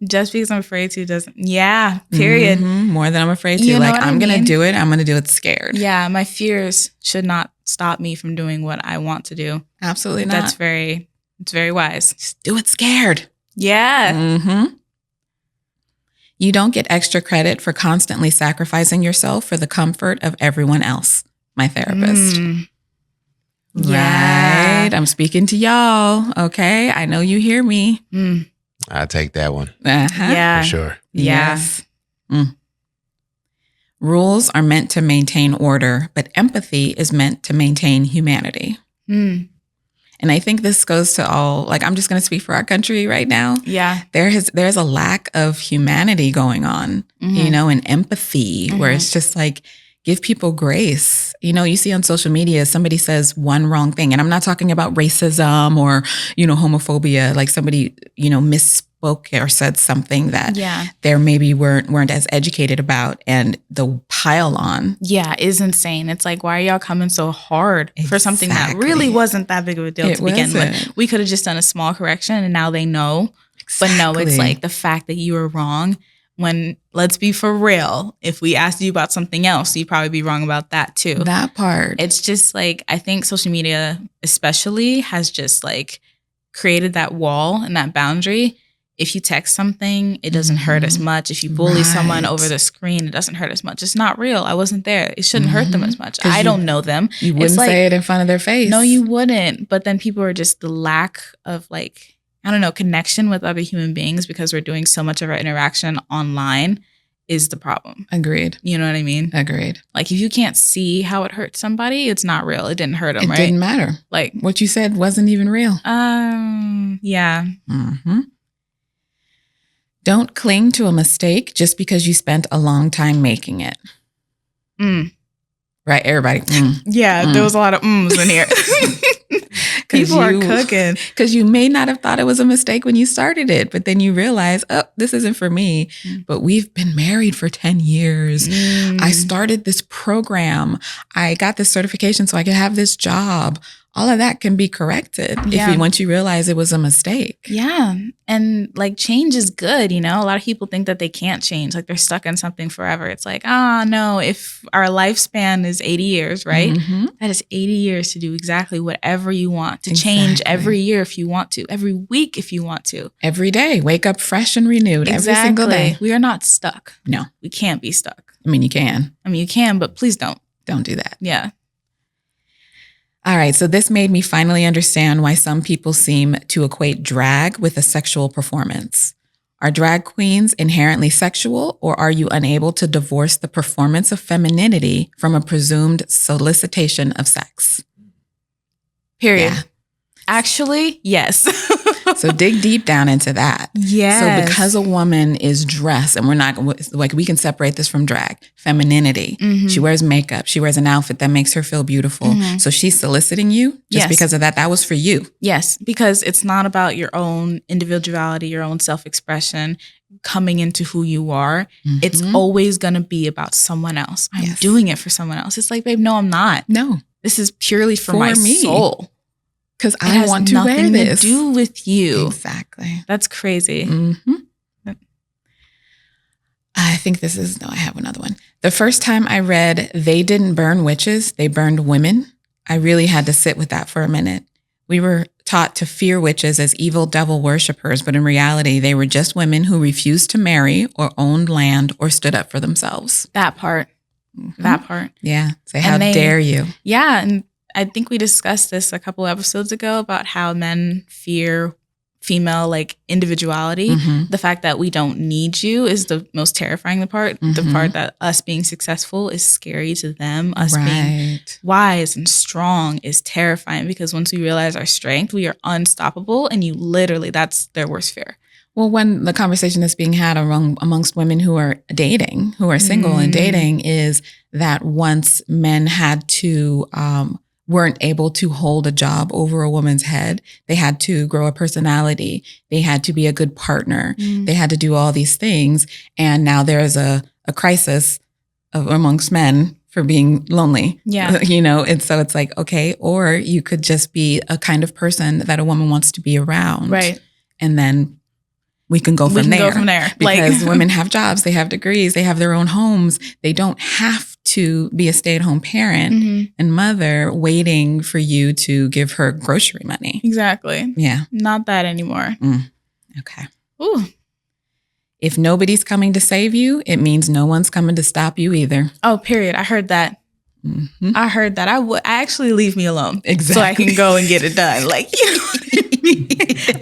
Just because I'm afraid to doesn't. Yeah, period. More than I'm afraid to. Like, I'm going to do it. I'm going to do it scared. Yeah, my fears should not stop me from doing what I want to do. Absolutely not. It's very wise. Just do it scared. Yeah. Mm-hmm. You don't get extra credit for constantly sacrificing yourself for the comfort of everyone else. My therapist. Yeah. Right. I'm speaking to y'all. Okay. I know you hear me. I'll take that one. Yeah. For sure. Yes. Rules are meant to maintain order, but empathy is meant to maintain humanity. And I think this goes to all, like, I'm just going to speak for our country right now. Yeah. There's a lack of humanity going on, and empathy, where it's just like, give people grace. You see on social media, somebody says one wrong thing. And I'm not talking about racism or, homophobia, like somebody, misspoke or said something that they maybe weren't as educated about, and the pile on. Yeah, is insane. It's like, why are y'all coming so hard for something that really wasn't that big of a deal to begin with? We could have just done a small correction and now they know. Exactly. But no, it's like the fact that you were wrong. When, let's be for real, if we asked you about something else, you'd probably be wrong about that too. That part. It's just like, I think social media especially has just like created that wall and that boundary. If you text something, it doesn't hurt as much. If you bully someone over the screen, it doesn't hurt as much. It's not real. I wasn't there. It shouldn't hurt them as much. I don't know them. You wouldn't say it in front of their face. No, you wouldn't. But then people are just the lack of like, I don't know, connection with other human beings, because we're doing so much of our interaction online, is the problem. Agreed. You know what I mean? Agreed. Like, if you can't see how it hurt somebody, it's not real. It didn't hurt them, right? It didn't matter. Like, what you said wasn't even real. Yeah. Don't cling to a mistake just because you spent a long time making it. Right, everybody. Yeah, there was a lot of ums in here. People are cooking. Because you may not have thought it was a mistake when you started it, but then you realize, oh, this isn't for me. But we've been married for 10 years. I started this program. I got this certification so I could have this job. all of that can be corrected once you realize it was a mistake. Yeah. And like change is good. A lot of people think that they can't change. Like they're stuck in something forever. It's like, no, if our lifespan is 80 years, right? That is 80 years to do exactly whatever you want, to change every year if you want to, every week if you want to. Every day, wake up fresh and renewed every single day. We are not stuck. No. We can't be stuck. I mean, you can. You can, but please don't. Don't do that. Yeah. All right, so this made me finally understand why some people seem to equate drag with a sexual performance. Are drag queens inherently sexual, or are you unable to divorce the performance of femininity from a presumed solicitation of sex? Period. Yeah. Actually, yes. So dig deep down into that. Yes. So because a woman is dressed, and we're not, like, we can separate this from drag, femininity. She wears makeup. She wears an outfit that makes her feel beautiful. So she's soliciting you just because of that. That was for you. Yes, because it's not about your own individuality, your own self-expression, coming into who you are. It's always going to be about someone else. I'm doing it for someone else. It's like, babe, no, I'm not. No. This is purely for my soul. Because I want to wear this. It has nothing to do with you. Exactly. That's crazy. I think I have another one. The first time I read, they didn't burn witches, they burned women, I really had to sit with that for a minute. We were taught to fear witches as evil devil worshipers, but in reality, they were just women who refused to marry or owned land or stood up for themselves. That part. That part. Yeah. Say, how dare you? Yeah. And I think we discussed this a couple episodes ago about how men fear female like individuality. The fact that we don't need you is the most terrifying part. The part that us being successful is scary to them. Us being wise and strong is terrifying, because once we realize our strength, we are unstoppable, and that's their worst fear. Well, when the conversation that's being had amongst women who are dating, who are single and dating, is that once men had to weren't able to hold a job over a woman's head. They had to grow a personality. They had to be a good partner. They had to do all these things. And now there's a crisis amongst men for being lonely. Yeah. And so it's like, okay, or you could just be a kind of person that a woman wants to be around. Right. And then we can go from there. Because like, women have jobs, they have degrees, they have their own homes. They don't have to be a stay-at-home parent and mother waiting for you to give her grocery money. Exactly. Yeah. Not that anymore. Okay. Ooh. If nobody's coming to save you, it means no one's coming to stop you either. Oh, period. I heard that. I heard that. I actually leave me alone. Exactly. So I can go and get it done. Like, you know what I mean?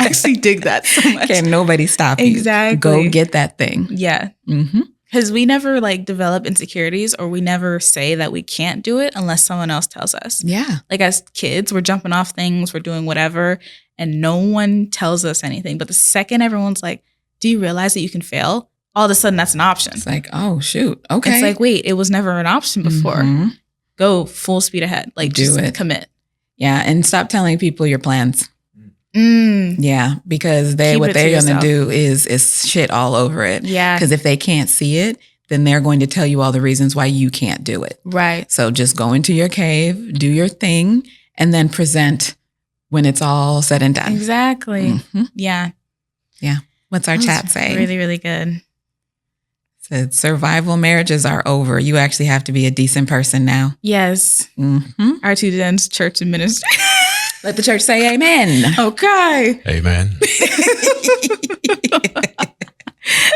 I actually dig that so much. Can nobody stop you? Exactly. Go get that thing. Yeah. Because we never like develop insecurities, or we never say that we can't do it unless someone else tells us. Yeah. Like as kids, we're jumping off things, we're doing whatever, and no one tells us anything. But the second everyone's like, do you realize that you can fail? All of a sudden that's an option. It's like, oh, shoot. Okay. It's like, wait, it was never an option before. Go full speed ahead. Like, do it. Commit. Yeah. And stop telling people your plans. Yeah. Because what they're going to do is shit all over it. Yeah. Because if they can't see it, then they're going to tell you all the reasons why you can't do it. Right. So just go into your cave, do your thing, and then present when it's all said and done. Exactly. Yeah. Yeah. What's our chat say? Really, really good. Said survival marriages are over. You actually have to be a decent person now. Yes. R2 Den's church and ministry. Let the church say amen. Okay. Amen.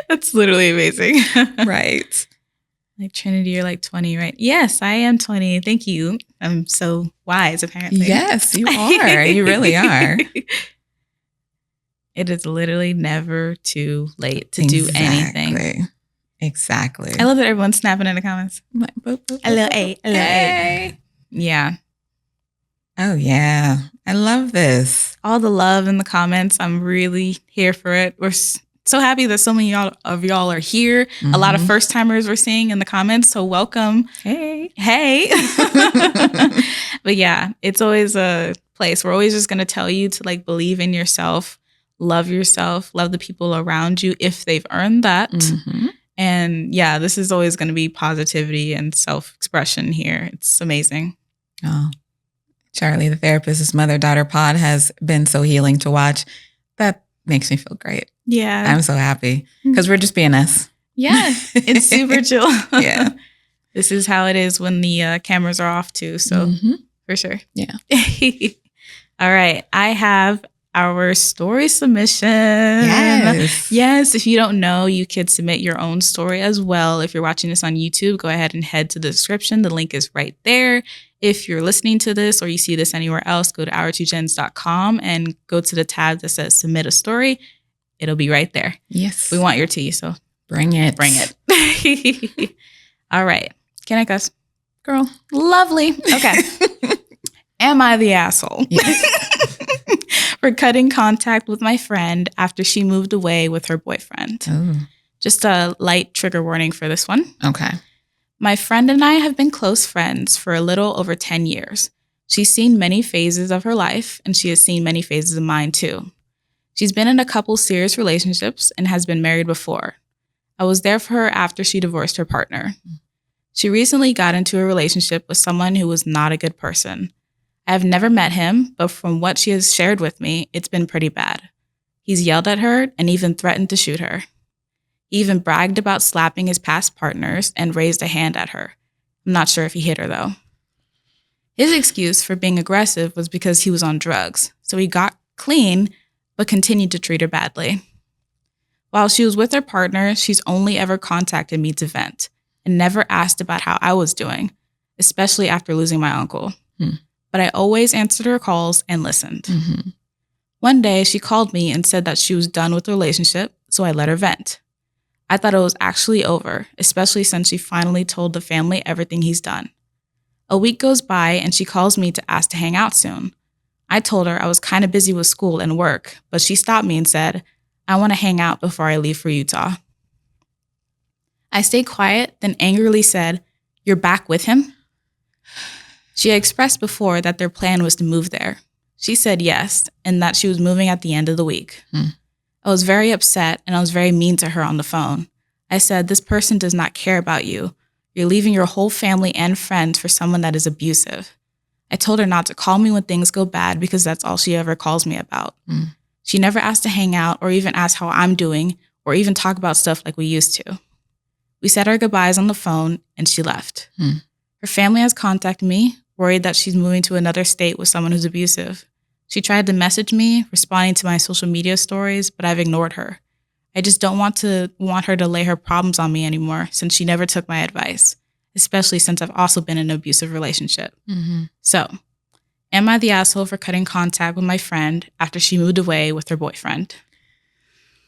That's literally amazing. Right. Like Trinity, you're like 20, right? Yes, I am 20. Thank you. I'm so wise, apparently. Yes, you are. You really are. It is literally never too late to do anything. Exactly. I love that everyone's snapping in the comments. A little A. Yeah. Oh, yeah. I love this. All the love in the comments. I'm really here for it. We're so happy that so many of y'all are here. A lot of first timers we're seeing in the comments. So welcome. Hey. But yeah, it's always a place. We're always just going to tell you to like believe in yourself, love the people around you if they've earned that. And yeah, this is always going to be positivity and self-expression here. It's amazing. Oh, Charlie, the therapist's mother-daughter pod has been so healing to watch. That makes me feel great. Yeah. I'm so happy because we're just being us. Yeah, it's super chill. Yeah. This is how it is when the cameras are off too. So for sure. Yeah. All right. I have our story submission. Yes. If you don't know, you could submit your own story as well. If you're watching this on YouTube, go ahead and head to the description. The link is right there. If you're listening to this or you see this anywhere else, go to our2gens.com and go to the tab that says submit a story. It'll be right there. Yes. We want your tea, so bring it. All right. Can I cuss? Girl. Lovely. Okay. Am I the asshole? Yes. For cutting contact with my friend after she moved away with her boyfriend. Ooh. Just a light trigger warning for this one. Okay. My friend and I have been close friends for a little over 10 years. She's seen many phases of her life, and she has seen many phases of mine too. She's been in a couple serious relationships and has been married before. I was there for her after she divorced her partner. She recently got into a relationship with someone who was not a good person. I have never met him, but from what she has shared with me, it's been pretty bad. He's yelled at her and even threatened to shoot her. He even bragged about slapping his past partners and raised a hand at her. I'm not sure if he hit her though. His excuse for being aggressive was because he was on drugs, so he got clean, but continued to treat her badly. While she was with her partner, she's only ever contacted me to vent and never asked about how I was doing, especially after losing my uncle. But I always answered her calls and listened. One day, she called me and said that she was done with the relationship, so I let her vent. I thought it was actually over, especially since she finally told the family everything he's done. A week goes by and she calls me to ask to hang out soon. I told her I was kind of busy with school and work, but she stopped me and said, I want to hang out before I leave for Utah. I stayed quiet, then angrily said, You're back with him? She had expressed before that their plan was to move there. She said yes, and that she was moving at the end of the week. I was very upset, and I was very mean to her on the phone. I said, This person does not care about you. You're leaving your whole family and friends for someone that is abusive. I told her not to call me when things go bad because that's all she ever calls me about. She never asked to hang out or even ask how I'm doing or even talk about stuff like we used to. We said our goodbyes on the phone and she left. Her family has contacted me, worried that she's moving to another state with someone who's abusive. She tried to message me, responding to my social media stories, but I've ignored her. I just don't want her to lay her problems on me anymore since she never took my advice, especially since I've also been in an abusive relationship. So, am I the asshole for cutting contact with my friend after she moved away with her boyfriend?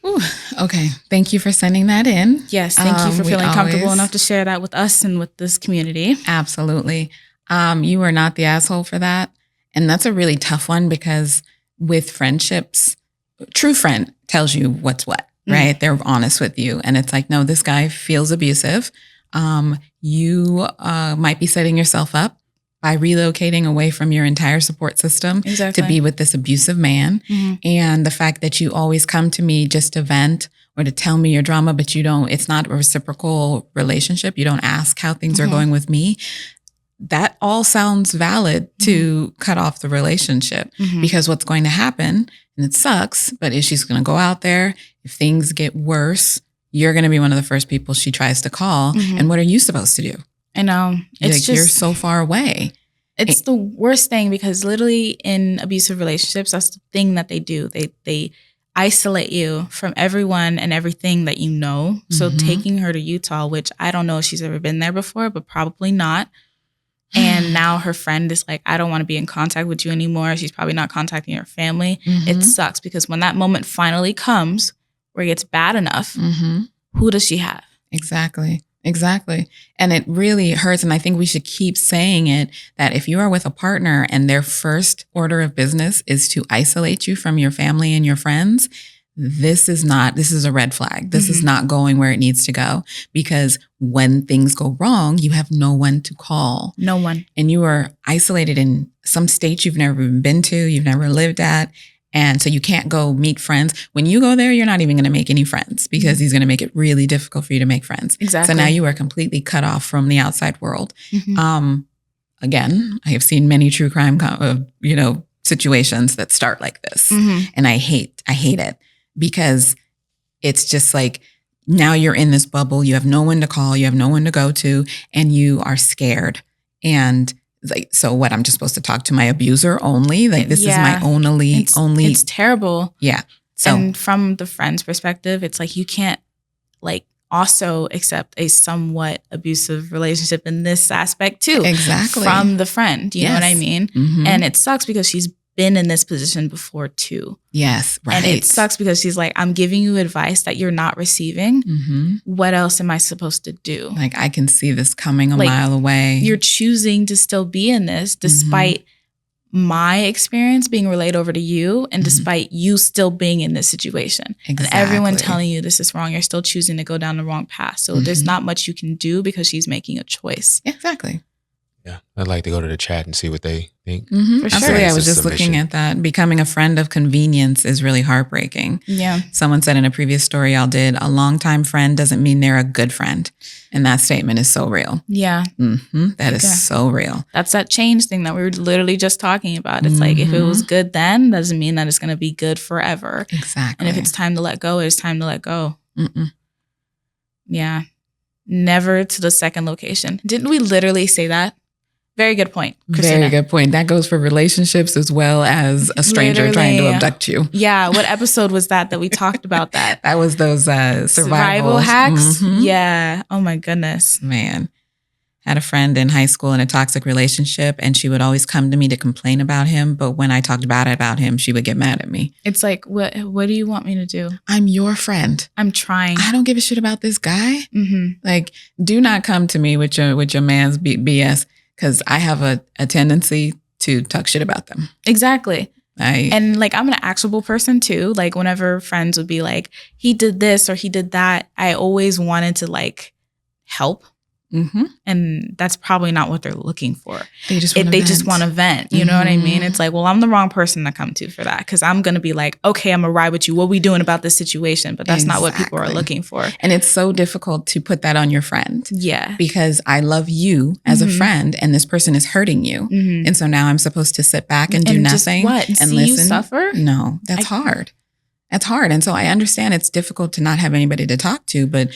Ooh, okay. Thank you for sending that in. Yes, thank you for feeling comfortable enough to share that with us and with this community. Absolutely. You are not the asshole for that. And that's a really tough one because with friendships, true friend tells you what's what, right? They're honest with you. And it's like, no, this guy feels abusive. You might be setting yourself up by relocating away from your entire support system to be with this abusive man. And the fact that you always come to me just to vent or to tell me your drama, but it's not a reciprocal relationship. You don't ask how things are going with me. That all sounds valid to cut off the relationship because what's going to happen, and it sucks, but is she's going to go out there. If things get worse, you're going to be one of the first people she tries to call. And what are you supposed to do? I know. You're so far away. It's the worst thing because literally in abusive relationships, that's the thing that they do. They isolate you from everyone and everything that you know. So taking her to Utah, which I don't know if she's ever been there before, but probably not. And now her friend is like, I don't want to be in contact with you anymore. She's probably not contacting her family. It sucks because when that moment finally comes where it gets bad enough, who does she have? Exactly. And it really hurts. And I think we should keep saying it that if you are with a partner and their first order of business is to isolate you from your family and your friends, this is a red flag. This is not going where it needs to go because when things go wrong, you have no one to call. No one. And you are isolated in some state you've never even been to, you've never lived at. And so you can't go meet friends. When you go there, you're not even going to make any friends because he's going to make it really difficult for you to make friends. Exactly. So now you are completely cut off from the outside world. again, I have seen many true crime, situations that start like this. And I hate it because it's just like, now you're in this bubble. You have no one to call. You have no one to go to, and you are scared. And like, so what? I'm just supposed to talk to my abuser only? Like, this is my only. It's terrible. Yeah. So, and from the friend's perspective, it's like you can't like also accept a somewhat abusive relationship in this aspect too. Exactly. From the friend. You know what I mean? Mm-hmm. And it sucks because she's been in this position before too. Yes, right. And it sucks because she's like, I'm giving you advice that you're not receiving. What else am I supposed to do? Like, I can see this coming a mile away. You're choosing to still be in this despite my experience being relayed over to you and despite you still being in this situation. Exactly. And everyone telling you this is wrong, you're still choosing to go down the wrong path. So there's not much you can do because she's making a choice. Exactly. Yeah, I'd like to go to the chat and see what they think. For sure. Absolutely. I was just looking at that. Becoming a friend of convenience is really heartbreaking. Yeah. Someone said in a previous story y'all did, a longtime friend doesn't mean they're a good friend. And that statement is so real. Yeah. That is so real. That's that change thing that we were literally just talking about. It's like, if it was good then, doesn't mean that it's going to be good forever. Exactly. And if it's time to let go, it's time to let go. Yeah. Never to the second location. Didn't we literally say that? Very good point, Christina. Very good point. That goes for relationships as well as a stranger trying to abduct you. Yeah. What episode was that we talked about that? That was those survival hacks. Yeah. Oh my goodness. Man. Had a friend in high school in a toxic relationship, and she would always come to me to complain about him. But when I talked bad about him, she would get mad at me. It's like, what do you want me to do? I'm your friend. I'm trying. I don't give a shit about this guy. Like, do not come to me with your man's BS. Because I have a tendency to talk shit about them. Exactly. And like, I'm an actionable person too. Like, whenever friends would be like, he did this or he did that, I always wanted to like help. And that's probably not what they're looking for. They just want to vent. You know what I mean? It's like, well, I'm the wrong person to come to for that, because I'm going to be like, okay, I'm going to ride with you. What are we doing about this situation? But that's not what people are looking for. And it's so difficult to put that on your friend. Yeah. Because I love you as a friend and this person is hurting you. And so now I'm supposed to sit back and do nothing and and see listen. You suffer? No, that's hard. That's hard. And so I understand it's difficult to not have anybody to talk to, but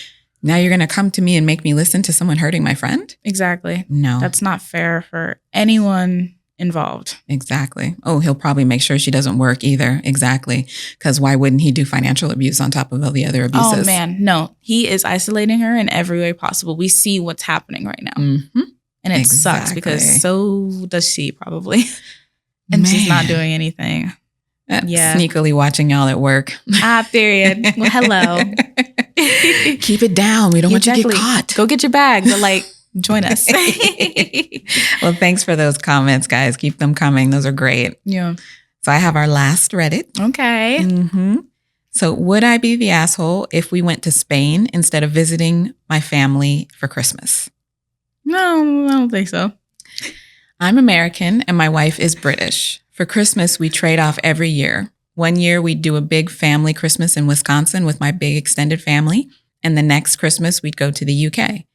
now you're going to come to me and make me listen to someone hurting my friend? Exactly. No. That's not fair for anyone involved. Exactly. Oh, he'll probably make sure she doesn't work either. Exactly. Because why wouldn't he do financial abuse on top of all the other abuses? Oh, man. No. He is isolating her in every way possible. We see what's happening right now. And it sucks because so does she probably. And she's not doing anything. Sneakily watching y'all at work. Period. Well, hello. Keep it down. We don't want you to get caught. Go get your bag, but like, join us. Well, thanks for those comments, guys. Keep them coming. Those are great. Yeah. So I have our last Reddit. Okay. So would I be the asshole if we went to Spain instead of visiting my family for Christmas? No, I don't think so. I'm American and my wife is British. For Christmas, we trade off every year. One year, we'd do a big family Christmas in Wisconsin with my big extended family. And the next Christmas, we'd go to the UK.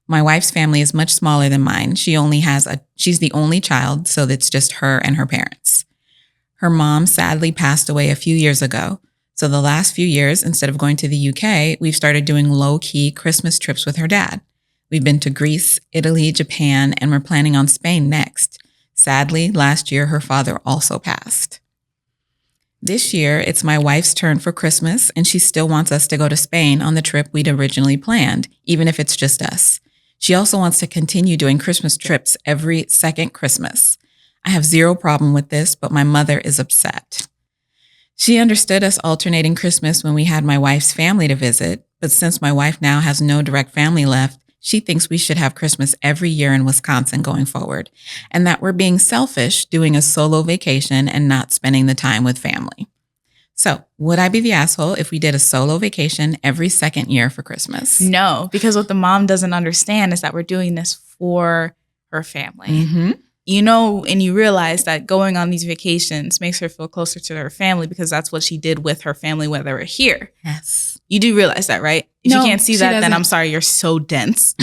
My wife's family is much smaller than mine. She's the only child, so it's just her and her parents. Her mom sadly passed away a few years ago. So the last few years, instead of going to the UK, we've started doing low-key Christmas trips with her dad. We've been to Greece, Italy, Japan, and we're planning on Spain next. Sadly, last year, her father also passed. This year, it's my wife's turn for Christmas, and she still wants us to go to Spain on the trip we'd originally planned, even if it's just us. She also wants to continue doing Christmas trips every second Christmas. I have zero problem with this, but my mother is upset. She understood us alternating Christmas when we had my wife's family to visit, but since my wife now has no direct family left, she thinks we should have Christmas every year in Wisconsin going forward, and that we're being selfish doing a solo vacation and not spending the time with family. So, would I be the asshole if we did a solo vacation every second year for Christmas? No, because what the mom doesn't understand is that we're doing this for her family. You know, and you realize that going on these vacations makes her feel closer to her family because that's what she did with her family when they were here. Yes. You do realize that, right? If you can't see that, then I'm sorry, you're so dense.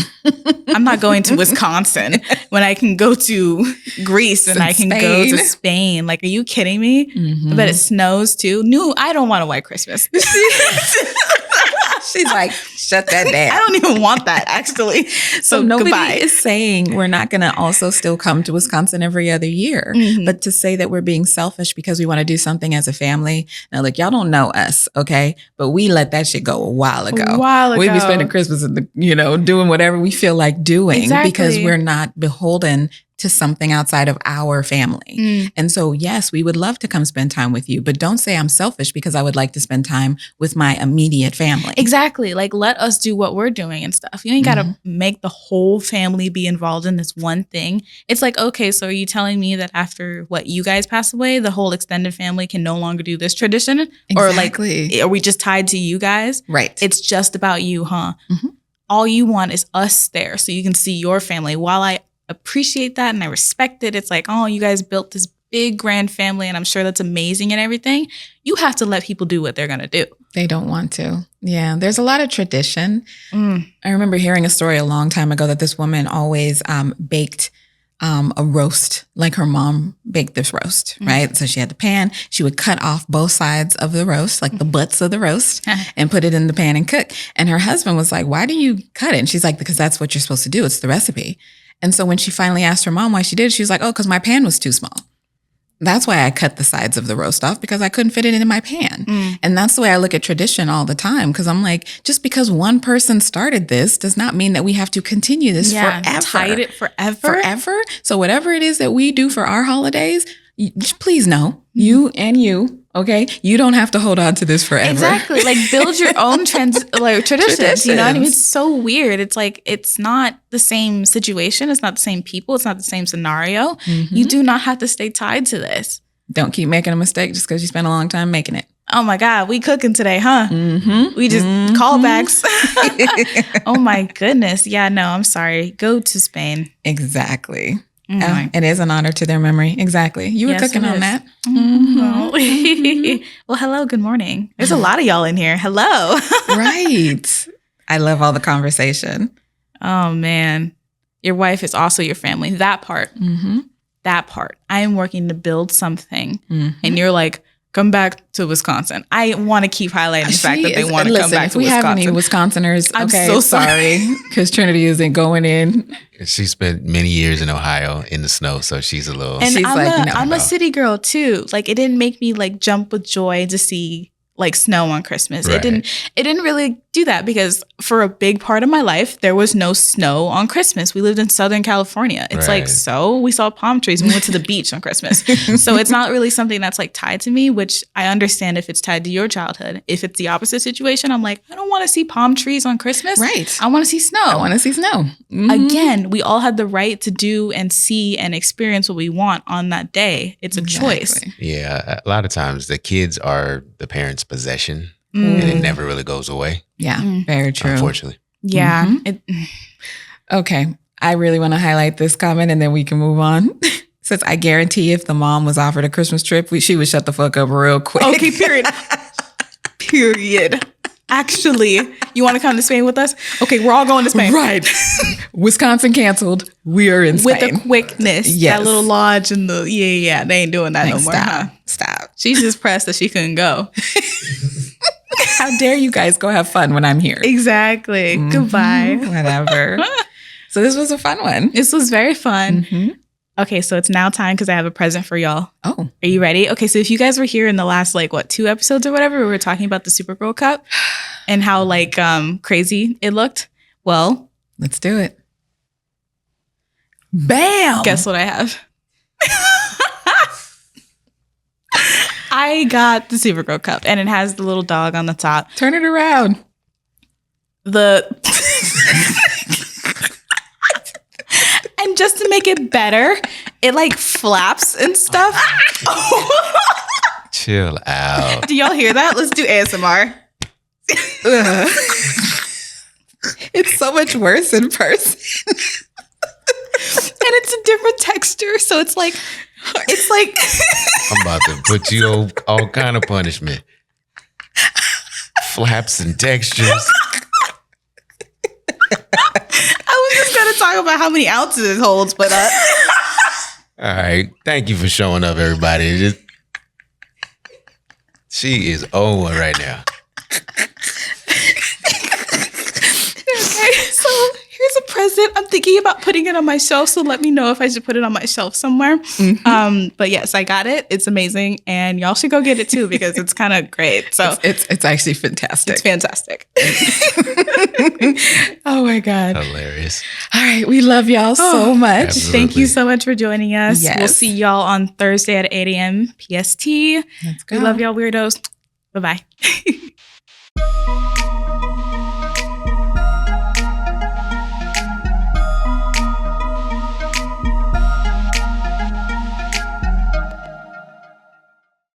I'm not going to Wisconsin when I can go to Greece and I can go to Spain. Like, are you kidding me? I bet it snows too. No, I don't want a white Christmas. She's like, shut that down. I don't even want that, actually. So nobody goodbye. is saying we're not going to also still come to Wisconsin every other year. But to say that we're being selfish because we want to do something as a family. Now, look, y'all don't know us, okay? But we let that shit go a while ago. We'd be spending Christmas in the, doing whatever we feel like doing because we're not beholden to something outside of our family. And so, yes, we would love to come spend time with you, but don't say I'm selfish because I would like to spend time with my immediate family. Exactly. Like, let us do what we're doing and stuff. You ain't got to make the whole family be involved in this one thing. It's like, okay, so are you telling me that after you guys pass away, the whole extended family can no longer do this tradition? Exactly. Or like, are we just tied to you guys? Right. It's just about you, huh? All you want is us there so you can see your family. While I appreciate that and I respect it, it's like, oh, you guys built this big grand family and I'm sure that's amazing and everything. You have to let people do what they're going to do. They don't want to. Yeah. There's a lot of tradition. I remember hearing a story a long time ago that this woman always baked a roast, like her mom baked this roast, right? So she had the pan. She would cut off both sides of the roast, like the butts of the roast, and put it in the pan and cook. And her husband was like, why do you cut it? And she's like, because that's what you're supposed to do. It's the recipe. And so when she finally asked her mom why she did it, she was like, oh, because my pan was too small. That's why I cut the sides of the roast off, because I couldn't fit it in my pan. And that's the way I look at tradition all the time, because I'm like, just because one person started this does not mean that we have to continue this forever. Tide it forever. Forever. So whatever it is that we do for our holidays, please know, you and you, okay? You don't have to hold on to this forever. Exactly. Like, build your own traditions. You know what I mean? It's so weird. It's like, it's not the same situation. It's not the same people. It's not the same scenario. You do not have to stay tied to this. Don't keep making a mistake just because you spent a long time making it. Oh my God, we cooking today, huh? We just callbacks. Oh my goodness. Yeah, no, I'm sorry. Go to Spain. Exactly. It is an honor to their memory. Exactly. You were cooking on that. Well, hello. Good morning. There's a lot of y'all in here. Hello. Right. I love all the conversation. Oh, man. Your wife is also your family. That part. That part. I am working to build something. And you're like, come back to Wisconsin. I want to keep highlighting the fact that they want to come back to Wisconsin. If we have any Wisconsiners, I'm so sorry. Because Trinity isn't going in. She spent many years in Ohio in the snow, so she's a little. And she's I'm a city girl too. Like, it didn't make me like jump with joy to see like snow on Christmas. Right. It didn't really do that, because for a big part of my life, there was no snow on Christmas. We lived in Southern California. It's like, so we saw palm trees and we went to the beach on Christmas. So it's not really something that's like tied to me, which I understand if it's tied to your childhood. If it's the opposite situation, I'm like, I don't want to see palm trees on Christmas. Right. I want to see snow. I want to see snow. Again, we all had the right to do and see and experience what we want on that day. It's a choice. Yeah. A lot of times the kids are the parents' possession. And it never really goes away. Yeah, very true. Unfortunately. Yeah. Okay. I really want to highlight this comment and then we can move on. Says, I guarantee if the mom was offered a Christmas trip, she would shut the fuck up real quick. Okay, period. Period. Actually, you want to come to Spain with us? Okay, we're all going to Spain. Right. Wisconsin canceled. We are in Spain. With the quickness. Yes. That little lodge and the, yeah, they ain't doing that no more. Stop. She's just pressed that she couldn't go. How dare you guys go have fun when I'm here? Exactly. Goodbye. Whatever. So this was a fun one. This was very fun. Okay, so it's now time because I have a present for y'all. Oh. Are you ready? Okay, so if you guys were here in the last, 2 episodes or whatever, we were talking about the Supergirl Cup and how, crazy it looked. Well. Let's do it. Bam! Guess what I have? I got the Supergirl Cup, and it has the little dog on the top. Turn it around. And just to make it better, it flaps and stuff. Chill out. Do y'all hear that? Let's do ASMR. It's so much worse in person. And it's a different texture, so it's like I'm about to put you on all kind of punishment. flaps and textures. I was just going to talk about how many ounces it holds, but all right. Thank you for showing up, everybody. She is on one right now. Okay, so here's a present. I'm thinking about putting it on my shelf, so let me know if I should put it on my shelf somewhere. But yes, I got it. It's amazing, and y'all should go get it too because it's kind of great. So it's actually fantastic. It's fantastic. Oh my God. Hilarious. All right. We love y'all so much. Absolutely. Thank you so much for joining us. Yes. We'll see y'all on Thursday at 8 a.m. PST. Let's go. We love y'all weirdos. Bye-bye.